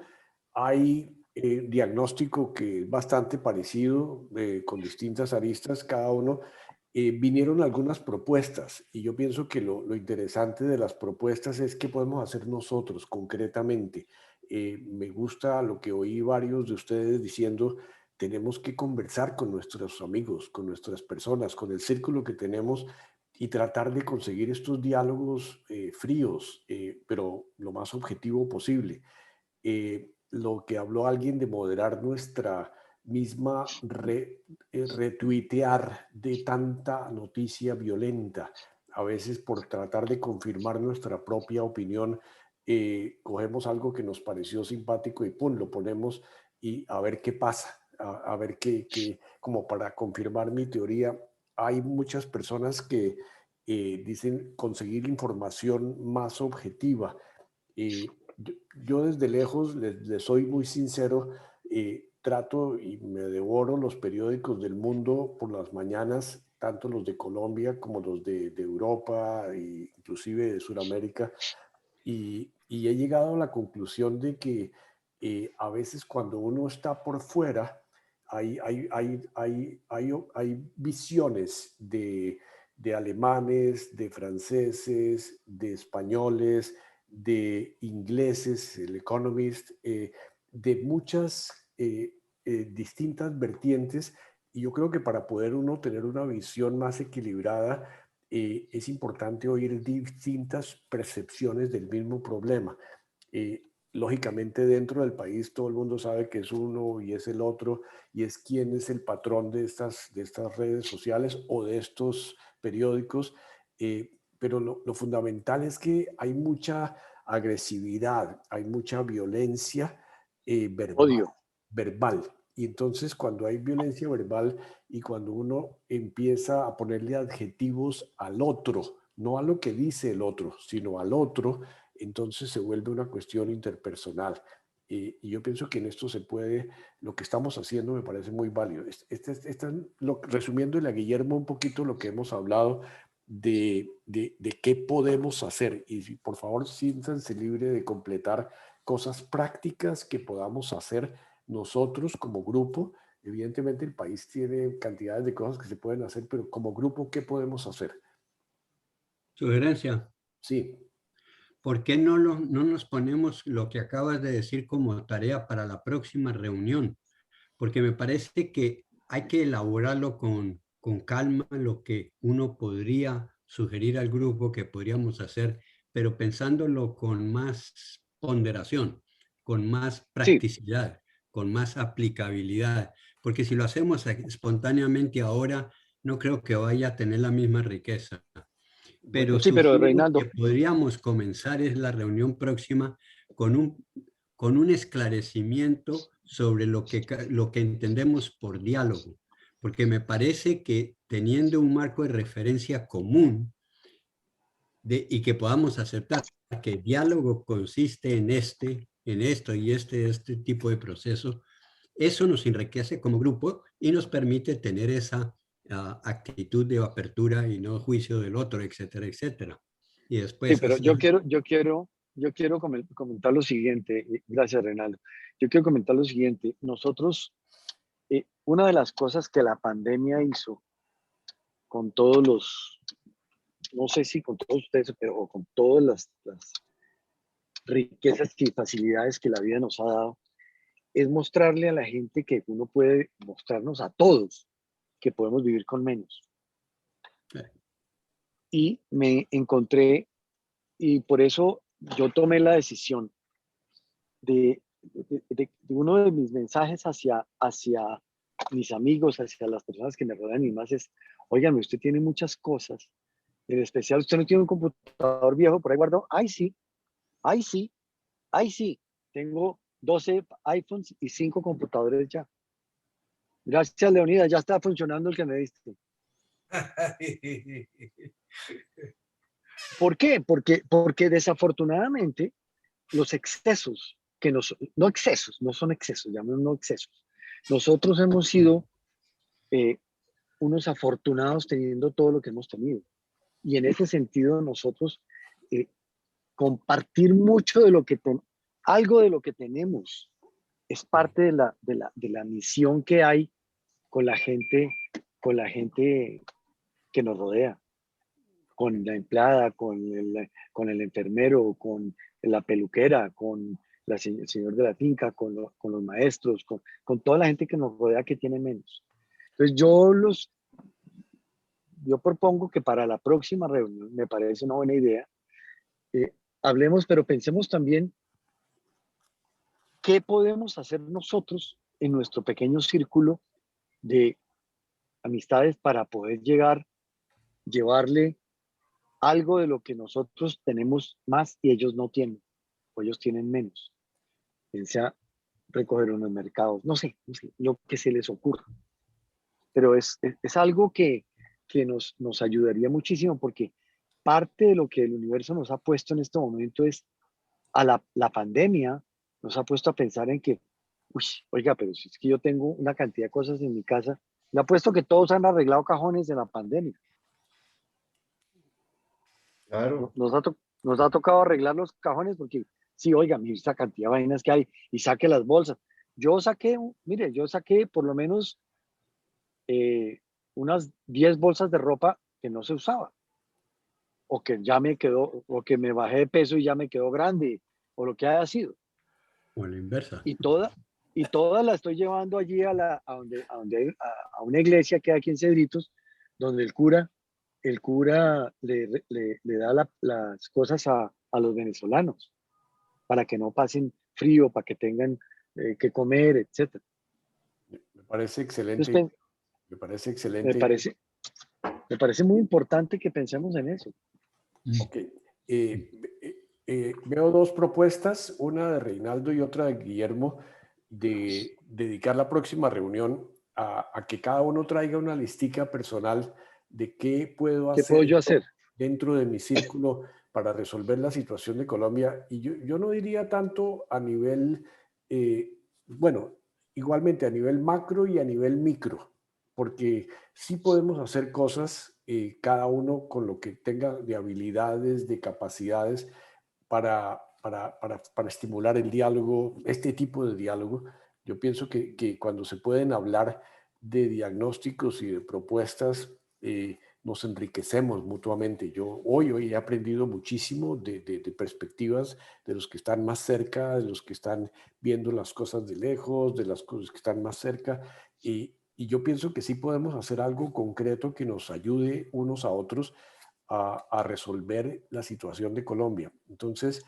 Hay diagnóstico que es bastante parecido, con distintas aristas cada uno. Vinieron algunas propuestas y yo pienso que lo interesante de las propuestas es qué podemos hacer nosotros concretamente. Me gusta lo que oí varios de ustedes diciendo, tenemos que conversar con nuestros amigos, con nuestras personas, con el círculo que tenemos y tratar de conseguir estos diálogos fríos, pero lo más objetivo posible. Lo que habló alguien de moderar nuestra misma retuitear de tanta noticia violenta, a veces por tratar de confirmar nuestra propia opinión, cogemos algo que nos pareció simpático y ¡pum!, lo ponemos y a ver qué pasa, a ver como para confirmar mi teoría. Hay muchas personas que dicen conseguir información más objetiva. Yo desde lejos, les soy muy sincero, trato y me devoro los periódicos del mundo por las mañanas, tanto los de Colombia como los de Europa e inclusive de Sudamérica, y he llegado a la conclusión de que a veces cuando uno está por fuera, hay visiones de alemanes, de franceses, de españoles, de ingleses, el Economist, de muchas distintas vertientes, y yo creo que para poder uno tener una visión más equilibrada, es importante oír distintas percepciones del mismo problema. Lógicamente dentro del país todo el mundo sabe que es uno y es el otro, y es quién es el patrón de estas redes sociales o de estos periódicos, pero lo fundamental es que hay mucha agresividad, hay mucha violencia Odio. verbal. Y entonces cuando hay violencia verbal y cuando uno empieza a ponerle adjetivos al otro, no a lo que dice el otro, sino al otro, entonces se vuelve una cuestión interpersonal. Y yo pienso que en esto se puede, lo que estamos haciendo me parece muy válido. Resumiéndole a Guillermo un poquito lo que hemos hablado de qué podemos hacer. Y por favor, siéntanse libre de completar cosas prácticas que podamos hacer nosotros como grupo. Evidentemente el país tiene cantidades de cosas que se pueden hacer, pero como grupo, ¿qué podemos hacer? Sugerencia. Sí. ¿Por qué no nos ponemos lo que acabas de decir como tarea para la próxima reunión? Porque me parece que hay que elaborarlo con calma, lo que uno podría sugerir al grupo que podríamos hacer, pero pensándolo con más ponderación. con más Sí, practicidad, con más aplicabilidad, porque si lo hacemos espontáneamente ahora, no creo que vaya a tener la misma riqueza. Pero sí, pero sugiero que Reinaldo, podríamos comenzar es la reunión próxima con un esclarecimiento sobre lo que entendemos por diálogo, porque me parece que teniendo un marco de referencia común y que podamos aceptar que diálogo consiste en esto y este tipo de procesos, eso nos enriquece como grupo y nos permite tener esa actitud de apertura y no juicio del otro, etcétera, etcétera. Y sí, después pero hacer... yo quiero comentar lo siguiente. Gracias, Reinaldo. Yo quiero comentar lo siguiente. Nosotros, una de las cosas que la pandemia hizo con todos los, no sé si con todos ustedes, pero con todas las riquezas y facilidades que la vida nos ha dado, es mostrarle a la gente que uno puede mostrarnos a todos que podemos vivir con menos. Y me encontré, y por eso yo tomé la decisión de uno de mis mensajes hacia mis amigos, hacia las personas que me rodean y más es, oigan, usted tiene muchas cosas, en especial usted no tiene un computador viejo por ahí guardado. Ay, sí, ay, sí, ay, sí, tengo 12 iPhones y 5 computadores ya. Gracias, Leonidas, ya está funcionando el que me diste. ¿Por qué? Porque desafortunadamente los excesos, no excesos, no son excesos, llamémoslo excesos. Nosotros hemos sido unos afortunados teniendo todo lo que hemos tenido. Y en ese sentido nosotros compartir mucho de lo que algo de lo que tenemos es parte de la misión que hay con la gente que nos rodea, con la empleada, con el enfermero, con la peluquera, con el señor de la finca, con los maestros, con toda la gente que nos rodea que tiene menos. Entonces yo propongo que para la próxima reunión, me parece una buena idea, hablemos, pero pensemos también qué podemos hacer nosotros en nuestro pequeño círculo de amistades para poder llevarle algo de lo que nosotros tenemos más y ellos no tienen, o ellos tienen menos. Sea recoger unos mercados, no sé, lo que se les ocurra. Pero es algo que nos ayudaría muchísimo porque parte de lo que el universo nos ha puesto en este momento es a la pandemia, nos ha puesto a pensar en que, uy, oiga, pero si es que yo tengo una cantidad de cosas en mi casa, le apuesto que todos han arreglado cajones de la pandemia. Claro. Nos ha tocado arreglar los cajones porque, sí, oiga, mira esta cantidad de vainas que hay y saque las bolsas. Yo saqué por lo menos unas 10 bolsas de ropa que no se usaba o que ya me quedó, o que me bajé de peso y ya me quedó grande o lo que haya sido. O la inversa. Y toda la estoy llevando allí a una iglesia que hay aquí en Cedritos, donde el cura le da las cosas a los venezolanos para que no pasen frío, para que tengan que comer, etc. Me parece excelente. Entonces, Me parece excelente. Me parece muy importante que pensemos en eso. Ok. Veo dos propuestas, una de Reinaldo y otra de Guillermo, de dedicar la próxima reunión a que cada uno traiga una listica personal de qué puedo ¿Qué puedo hacer yo hacer? dentro de mi círculo para resolver la situación de Colombia. Y yo no diría tanto a nivel, bueno, igualmente a nivel macro y a nivel micro, porque sí podemos hacer cosas, cada uno con lo que tenga de habilidades, de capacidades, para estimular el diálogo, este tipo de diálogo. Yo pienso que cuando se pueden hablar de diagnósticos y de propuestas, nos enriquecemos mutuamente. Yo hoy he aprendido muchísimo de perspectivas de los que están más cerca, de los que están viendo las cosas de lejos, de las cosas que están más cerca. Y yo pienso que sí podemos hacer algo concreto que nos ayude unos a otros a resolver la situación de Colombia. Entonces,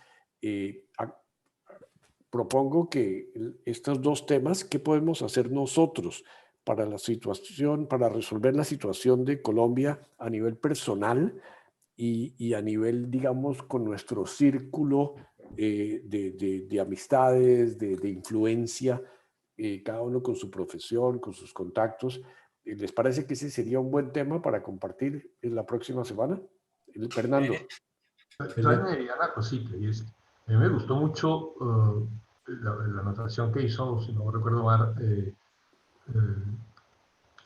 propongo que estos dos temas, ¿qué podemos hacer nosotros para la situación, para resolver la situación de Colombia a nivel personal y a nivel, digamos, con nuestro círculo de amistades, de influencia, cada uno con su profesión, con sus contactos? ¿Les parece que ese sería un buen tema para compartir en la próxima semana? Fernando. Yo añadiría una cosita, y es, a mí me gustó mucho la anotación que hizo, si no recuerdo mal,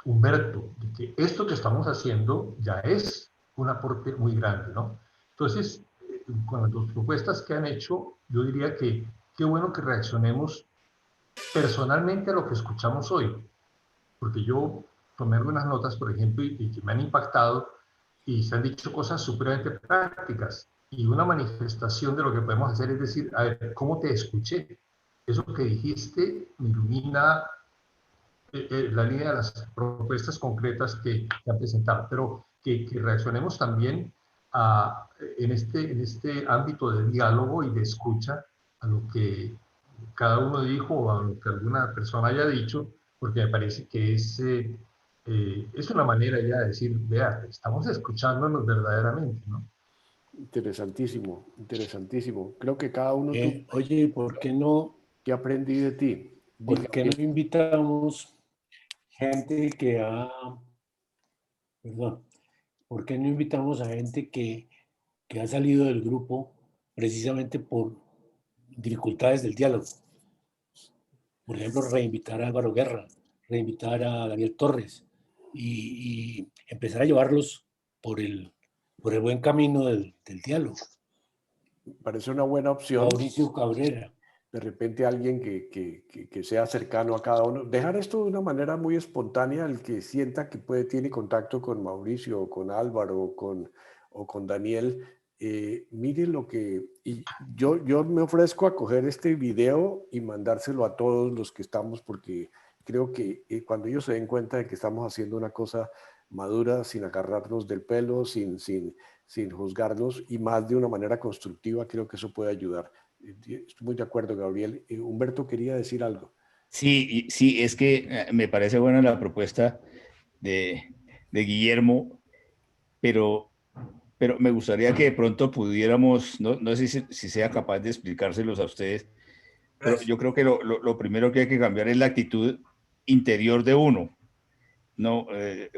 Humberto, de que esto que estamos haciendo ya es un aporte muy grande, ¿no? Entonces, con las dos propuestas que han hecho, yo diría que qué bueno que reaccionemos personalmente a lo que escuchamos hoy, porque yo tomé algunas notas, por ejemplo, y que me han impactado, y se han dicho cosas supremamente prácticas, y una manifestación de lo que podemos hacer es decir, a ver, ¿cómo te escuché? Eso que dijiste me ilumina la línea de las propuestas concretas que han presentado, pero que reaccionemos también en este ámbito de diálogo y de escucha a lo que cada uno dijo o a lo que alguna persona haya dicho, porque me parece que es una manera ya de decir, vea, estamos escuchándonos verdaderamente, ¿no? Interesantísimo, interesantísimo. Creo que cada uno oye, ¿por qué no? ¿Qué aprendí de ti? ¿Por qué no invitamos gente que perdón, ¿por qué no invitamos a gente que ha salido del grupo precisamente por dificultades del diálogo? Por ejemplo, reinvitar a Álvaro Guerra, reinvitar a Daniel Torres y empezar a llevarlos por el buen camino del diálogo. Parece una buena opción. Mauricio Cabrera. De repente alguien que sea cercano a cada uno. Dejar esto de una manera muy espontánea, el que sienta que tiene contacto con Mauricio, o con Álvaro, o con Daniel. Mire lo que... Y yo me ofrezco a coger este video y mandárselo a todos los que estamos, porque creo que cuando ellos se den cuenta de que estamos haciendo una cosa madura, sin agarrarnos del pelo, sin juzgarnos, y más de una manera constructiva, creo que eso puede ayudar. Estoy muy de acuerdo, Gabriel. Humberto quería decir algo. Sí, sí, es que me parece buena la propuesta de Guillermo, pero me gustaría que de pronto pudiéramos, no sé si sea capaz de explicárselos a ustedes, pero yo creo que lo primero que hay que cambiar es la actitud interior de uno. No,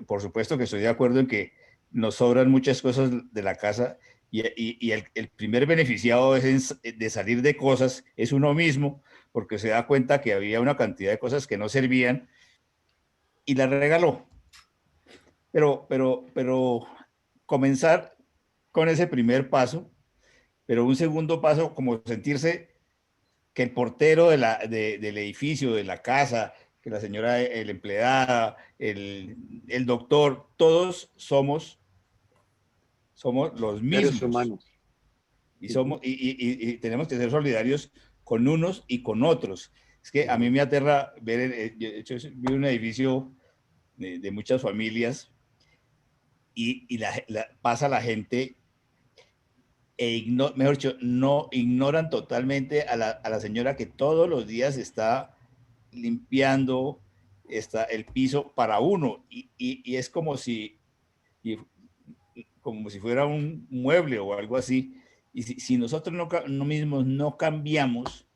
por supuesto que estoy de acuerdo en que nos sobran muchas cosas de la casa y el primer beneficiado de salir de cosas es uno mismo, porque se da cuenta que había una cantidad de cosas que no servían y las regaló. Pero comenzar con ese primer paso, pero un segundo paso como sentirse que el portero del edificio, de la casa, que la señora, el empleada, el doctor, todos somos los mismos. Seres humanos. Y tenemos que ser solidarios con unos y con otros. Es que a mí me aterra ver, de hecho, vi un edificio de muchas familias y pasa la gente mejor dicho, no ignoran totalmente a la señora que todos los días está limpiando el piso para uno y es como si fuera un mueble o algo así. Y si nosotros no mismos no cambiamos,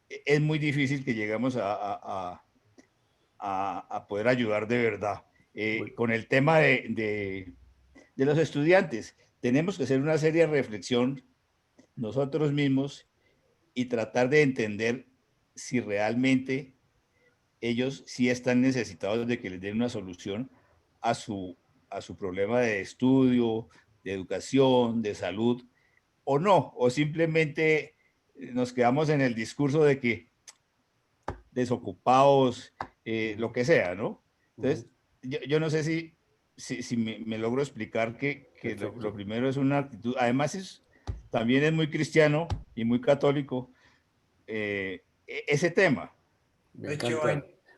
es muy difícil que lleguemos a poder ayudar de verdad. Con el tema de los estudiantes, tenemos que hacer una seria reflexión nosotros mismos y tratar de entender si realmente ellos sí están necesitados de que les den una solución a su problema de estudio, de educación, de salud, o no, o simplemente nos quedamos en el discurso de que desocupados, lo que sea, ¿no? Entonces, yo no sé si me logro explicar que lo primero es una actitud, además también es muy cristiano y muy católico ese tema. Me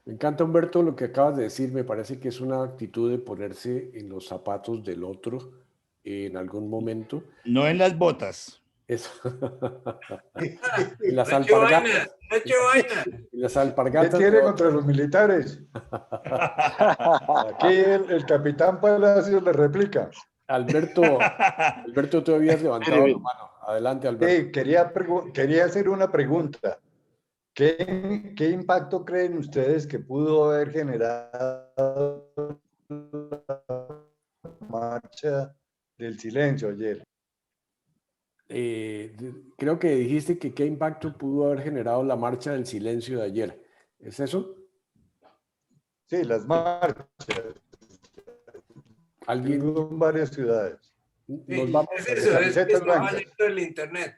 encanta, Humberto, lo que acabas de decir. Me parece que es una actitud de ponerse en los zapatos del otro en algún momento. No en las botas. Eso. No Las eche vaina, alpargatas. no eche vaina. Las ¿Qué alpargatas. tiene contra los militares? Aquí el capitán Palacios le replica. Alberto, tú habías levantado la mano. Adelante, Alberto. Sí, quería hacer una pregunta. ¿Qué impacto creen ustedes que pudo haber generado la marcha del silencio ayer? Creo que dijiste que qué impacto pudo haber generado la marcha del silencio de ayer. ¿Es eso? Sí, las marchas. ¿Alguien? En varias ciudades. Nos vamos Es de eso, es que camisetas estaba blancas. leyendo el internet.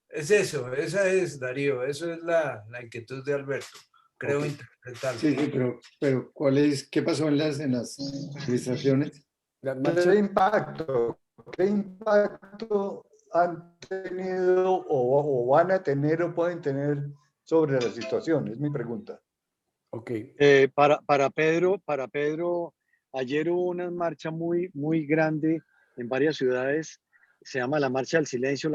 Es eso, esa es, Darío, eso es la inquietud de Alberto. Creo interpretarlo. Sí, sí, pero ¿qué pasó en las manifestaciones? Las marchas, ¿Qué impacto han tenido o van a tener o pueden tener sobre la situación? Es mi pregunta. ok. Para Pedro, ayer hubo una marcha muy, muy grande en varias ciudades. Se llama la Marcha del Silencio.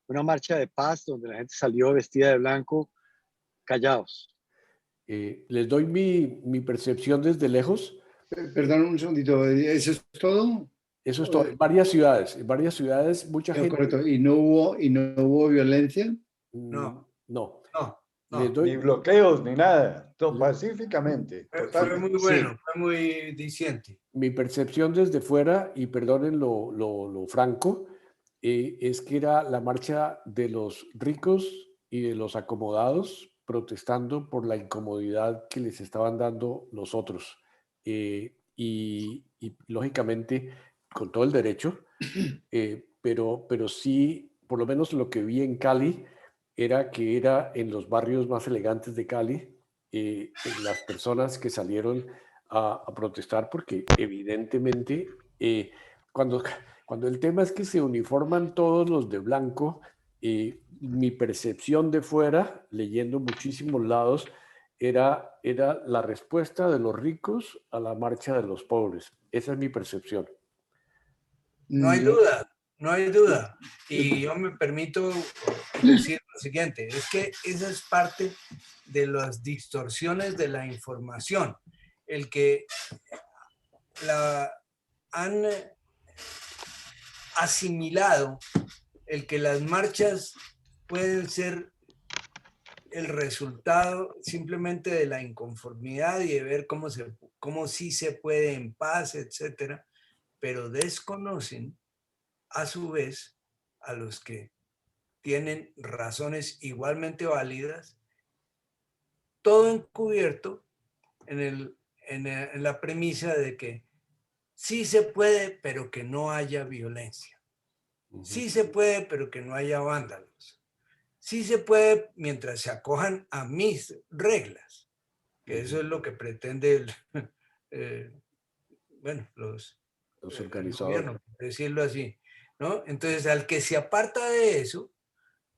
Una marcha de paz donde la gente salió vestida de blanco, callados. Les doy mi percepción desde lejos. Perdón un segundito, ¿eso es todo? Eso es todo. En varias ciudades, mucha gente. Correcto. ¿Y no hubo violencia? No. No. No. Ni bloqueos, ni nada. Todo pacíficamente. Fue muy bueno, fue muy diciente. Mi percepción desde fuera, y perdonen lo franco, es que era la marcha de los ricos y de los acomodados protestando por la incomodidad que les estaban dando los otros. Y lógicamente, con todo el derecho, pero sí, por lo menos lo que vi en Cali, era que era en los barrios más elegantes de Cali, las personas que salieron a protestar, porque evidentemente cuando el tema es que se uniforman todos los de blanco, mi percepción de fuera, leyendo muchísimos lados, era la respuesta de los ricos a la marcha de los pobres. Esa es mi percepción. No hay duda, no hay duda. Y yo me permito decir lo siguiente, es que esa es parte de las distorsiones de la información. El que han asimilado el que las marchas pueden ser el resultado simplemente de la inconformidad y de ver cómo sí se puede en paz, etcétera, pero desconocen a su vez a los que tienen razones igualmente válidas, todo encubierto en la premisa de que sí se puede, pero que no haya violencia. Sí se puede, pero que no haya vándalos. Sí se puede mientras se acojan a mis reglas, que eso es lo que pretende los organizadores, gobierno, por decirlo así, ¿no? Entonces, al que se aparta de eso,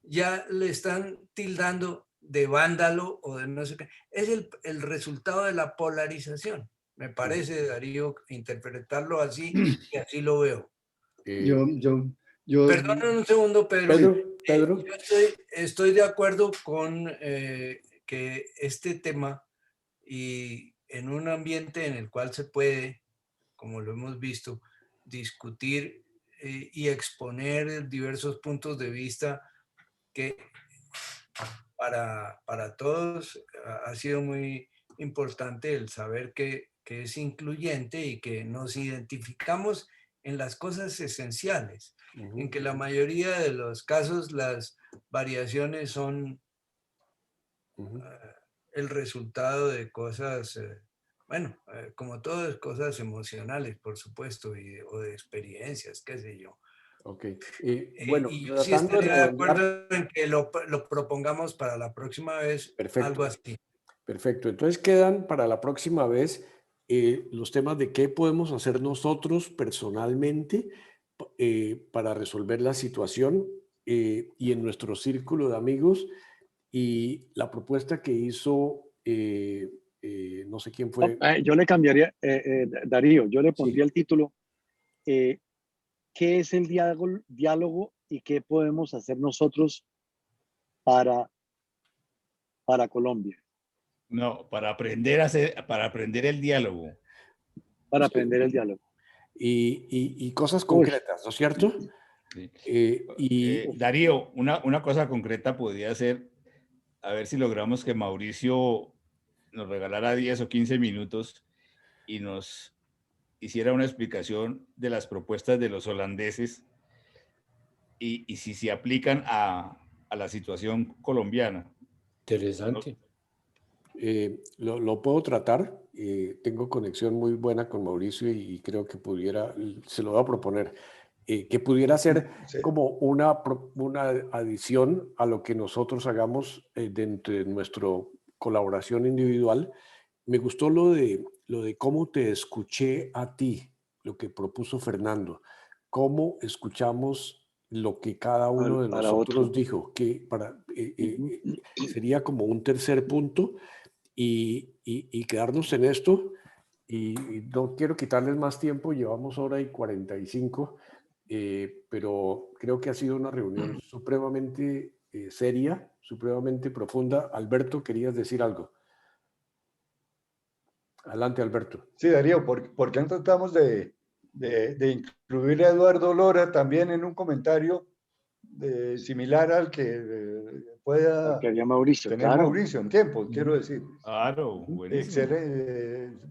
ya le están tildando de vándalo o de no sé qué. Es el resultado de la polarización. Me parece, Darío, interpretarlo así y así lo veo. Perdóname un segundo, Pedro. Pedro. Yo estoy de acuerdo con que este tema, y en un ambiente en el cual se puede, como lo hemos visto, discutir y exponer diversos puntos de vista que para todos ha sido muy importante el saber que es incluyente y que nos identificamos en las cosas esenciales, en que la mayoría de los casos las variaciones son el resultado de cosas, como todas cosas emocionales, por supuesto, o de experiencias, qué sé yo. Ok. Bueno, y yo sí estaría de acuerdo en que lo propongamos para la próxima vez. Perfecto. Algo así. Perfecto. Entonces quedan para la próxima vez los temas de qué podemos hacer nosotros personalmente para resolver la situación y en nuestro círculo de amigos, y la propuesta que hizo, no sé quién fue. Yo le cambiaría, Darío, yo le pondría el título, ¿qué es el diálogo y qué podemos hacer nosotros para Colombia, No, para aprender para aprender el diálogo. para aprender el diálogo. Y cosas Uy. concretas, ¿no es cierto? Sí. Y Darío, una cosa concreta podría ser, a ver si logramos que Mauricio nos regalara 10 o 15 minutos y nos hiciera una explicación de las propuestas de los holandeses y si se aplican a la situación colombiana. Interesante. lo puedo tratar. Tengo conexión muy buena con Mauricio y creo que se lo voy a proponer, que pudiera ser Sí. como una adición a lo que nosotros hagamos dentro de nuestra colaboración individual. Me gustó lo de cómo te escuché a ti, lo que propuso Fernando, cómo escuchamos lo que cada uno de Para nosotros otro. dijo, que sería como un tercer punto y quedarnos en esto. Y no quiero quitarles más tiempo, llevamos 1:45, pero creo que ha sido una reunión supremamente seria, supremamente profunda. Alberto, ¿querías decir algo? Adelante, Alberto. Sí, Darío, ¿por qué no tratamos de incluir a Eduardo Lora también en un comentario similar al que pueda Que haría Mauricio, tener claro. Mauricio en tiempo, quiero decir? Claro, buenísimo.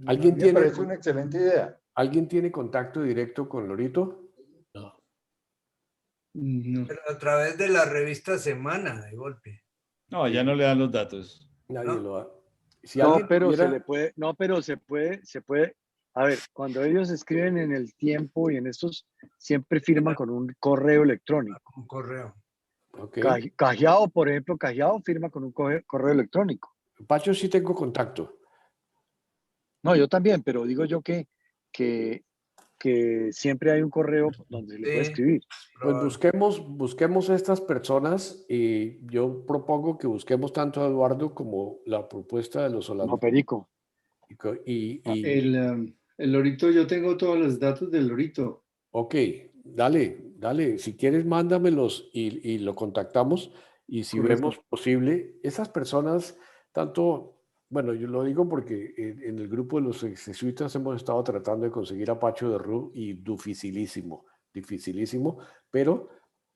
¿Alguien Me parece una excelente idea. ¿Alguien tiene contacto directo con Lorito? No. No. Pero a través de la revista Semana, de golpe. No, ya no le dan los datos. Nadie ¿No? lo da. Si No, alguien pero tuviera- se puede. A ver, cuando ellos escriben en El Tiempo y en estos, siempre firman con un correo electrónico. Un correo. Ok. Cajiao, por ejemplo, Cajiao firma con un correo electrónico. Pacho sí tengo contacto. No, yo también, pero digo yo que siempre hay un correo donde se le puede Sí. escribir. Pues Probable. busquemos estas personas y yo propongo que busquemos tanto a Eduardo como la propuesta de los No, holandeses. Perico. El lorito, yo tengo todos los datos del lorito. Ok, dale. Si quieres, mándamelos y lo contactamos. Y si Correcto. vemos posible, esas personas, tanto, bueno, yo lo digo porque en el grupo de los jesuitas hemos estado tratando de conseguir a Pacho de Rú y dificilísimo, pero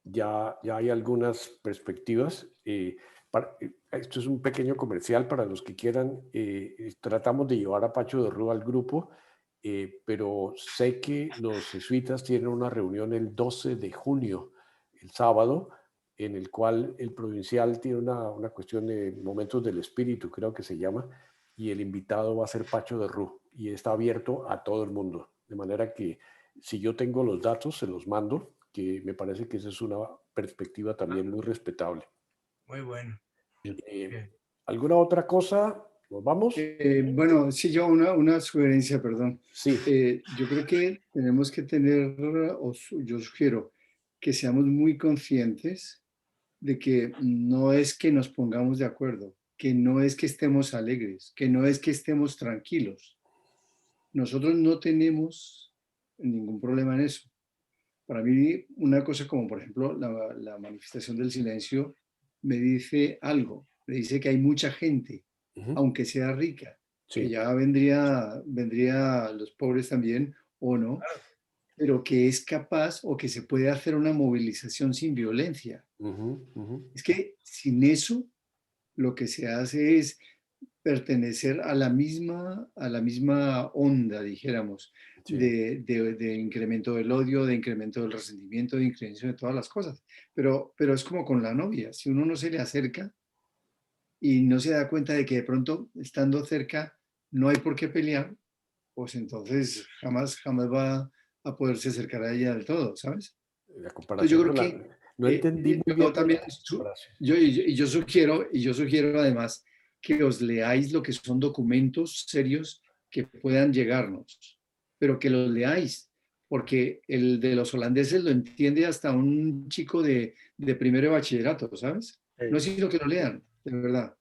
ya hay algunas perspectivas. Esto es un pequeño comercial para los que quieran. Tratamos de llevar a Pacho de Rú al grupo. Pero sé que los jesuitas tienen una reunión el 12 de junio, el sábado, en el cual el provincial tiene una cuestión de momentos del espíritu, creo que se llama, y el invitado va a ser Pacho de Rú, y está abierto a todo el mundo. De manera que si yo tengo los datos, se los mando, que me parece que esa es una perspectiva también muy respetable. Muy bueno. Bien. ¿Alguna otra cosa? ¿Nos vamos? Bueno, sí, yo una sugerencia, perdón. Sí. Yo creo que tenemos que tener, yo sugiero que seamos muy conscientes de que no es que nos pongamos de acuerdo, que no es que estemos alegres, que no es que estemos tranquilos. Nosotros no tenemos ningún problema en eso. Para mí, una cosa como, por ejemplo, la manifestación del silencio me dice algo, me dice que hay mucha gente, aunque sea rica, Sí. que ya vendría los pobres también, o no, pero que es capaz o que se puede hacer una movilización sin violencia. Es que sin eso, lo que se hace es pertenecer a la misma onda, dijéramos, Sí. de incremento del odio, de incremento del resentimiento, de incremento de todas las cosas. Pero es como con la novia, si uno no se le acerca y no se da cuenta de que de pronto, estando cerca, no hay por qué pelear, pues entonces jamás va a poderse acercar a ella del todo, ¿sabes? La Entonces comparación yo creo con que no entendí muy bien yo también, la comparación. yo sugiero además que os leáis lo que son documentos serios que puedan llegarnos, pero que los leáis, porque el de los holandeses lo entiende hasta un chico de primero de bachillerato, ¿sabes? No es sino que lo lean, de verdad,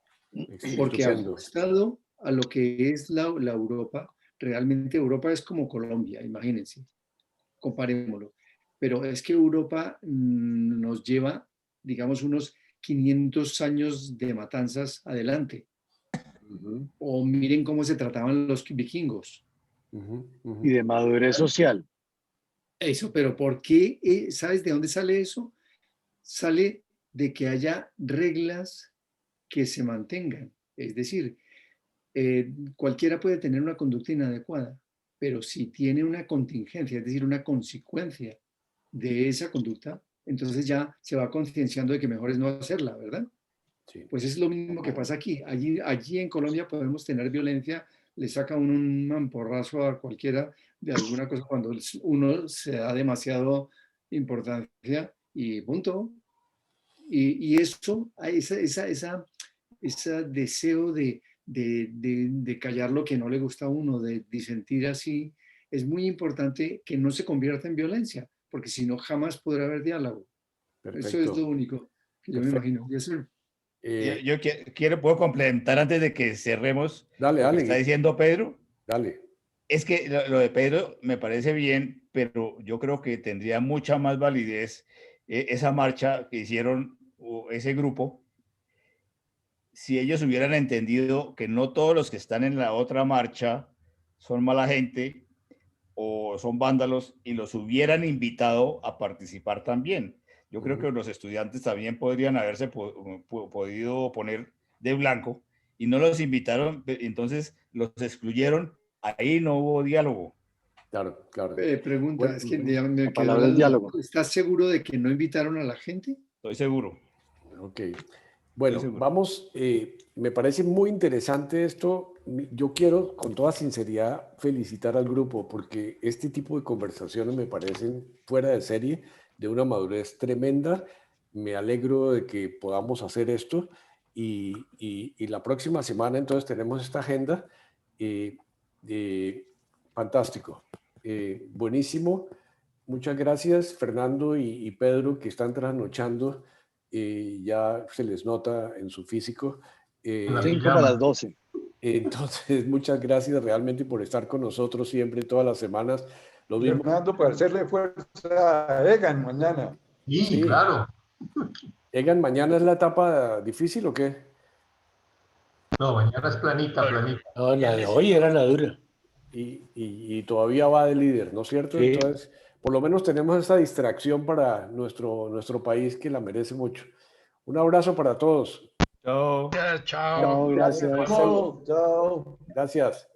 porque Estupendo. ajustado a lo que es la Europa, realmente Europa es como Colombia, imagínense, comparémoslo. pero es que Europa nos lleva, digamos, unos 500 años de matanzas adelante. O miren cómo se trataban los vikingos. Y de madurez social. Eso, pero ¿por qué? ¿Sabes de dónde sale eso? Sale de que haya reglas que se mantengan. Es decir, cualquiera puede tener una conducta inadecuada, pero si tiene una contingencia, es decir, una consecuencia de esa conducta, entonces ya se va concienciando de que mejor es no hacerla, ¿verdad? Sí. Pues es lo mismo que pasa aquí. Allí en Colombia podemos tener violencia, le saca uno un mamporrazo a cualquiera de alguna cosa cuando uno se da demasiado importancia y punto. Y eso, ese deseo de callar lo que no le gusta a uno, de disentir así, es muy importante que no se convierta en violencia, porque si no, jamás podrá haber diálogo. Perfecto. Eso es lo único que yo me imagino. Y eso, yo puedo complementar antes de que cerremos dale, lo que dale. está diciendo Pedro. Dale. Es que lo de Pedro me parece bien, pero yo creo que tendría mucha más validez esa marcha que hicieron ese grupo si ellos hubieran entendido que no todos los que están en la otra marcha son mala gente o son vándalos y los hubieran invitado a participar también. Yo creo que los estudiantes también podrían haberse podido poner de blanco y no los invitaron, entonces los excluyeron, ahí no hubo diálogo. Claro, claro. pregunta, Bueno, es que ya me la quedó palabra la es duda. diálogo. ¿Estás seguro de que no invitaron a la gente? Estoy seguro. Ok. Bueno, vamos, me parece muy interesante esto. Yo quiero, con toda sinceridad, felicitar al grupo porque este tipo de conversaciones me parecen fuera de serie, de una madurez tremenda. Me alegro de que podamos hacer esto y la próxima semana entonces tenemos esta agenda. Fantástico, buenísimo. Muchas gracias, Fernando y Pedro, que están trasnochando. Ya se les nota en su físico. 5 para las 12. Entonces, muchas gracias realmente por estar con nosotros siempre, todas las semanas. Lo mismo. Fernando, para hacerle fuerza a Egan mañana. Sí, claro. Egan, ¿mañana es la etapa difícil o qué? No, mañana es planita, planita. No, la de hoy era la dura. Y todavía va de líder, ¿no es cierto? Sí. Entonces, por lo menos tenemos esta distracción para nuestro país que la merece mucho. Un abrazo para todos. Chao. Chao. Chao, gracias. Chao. Gracias.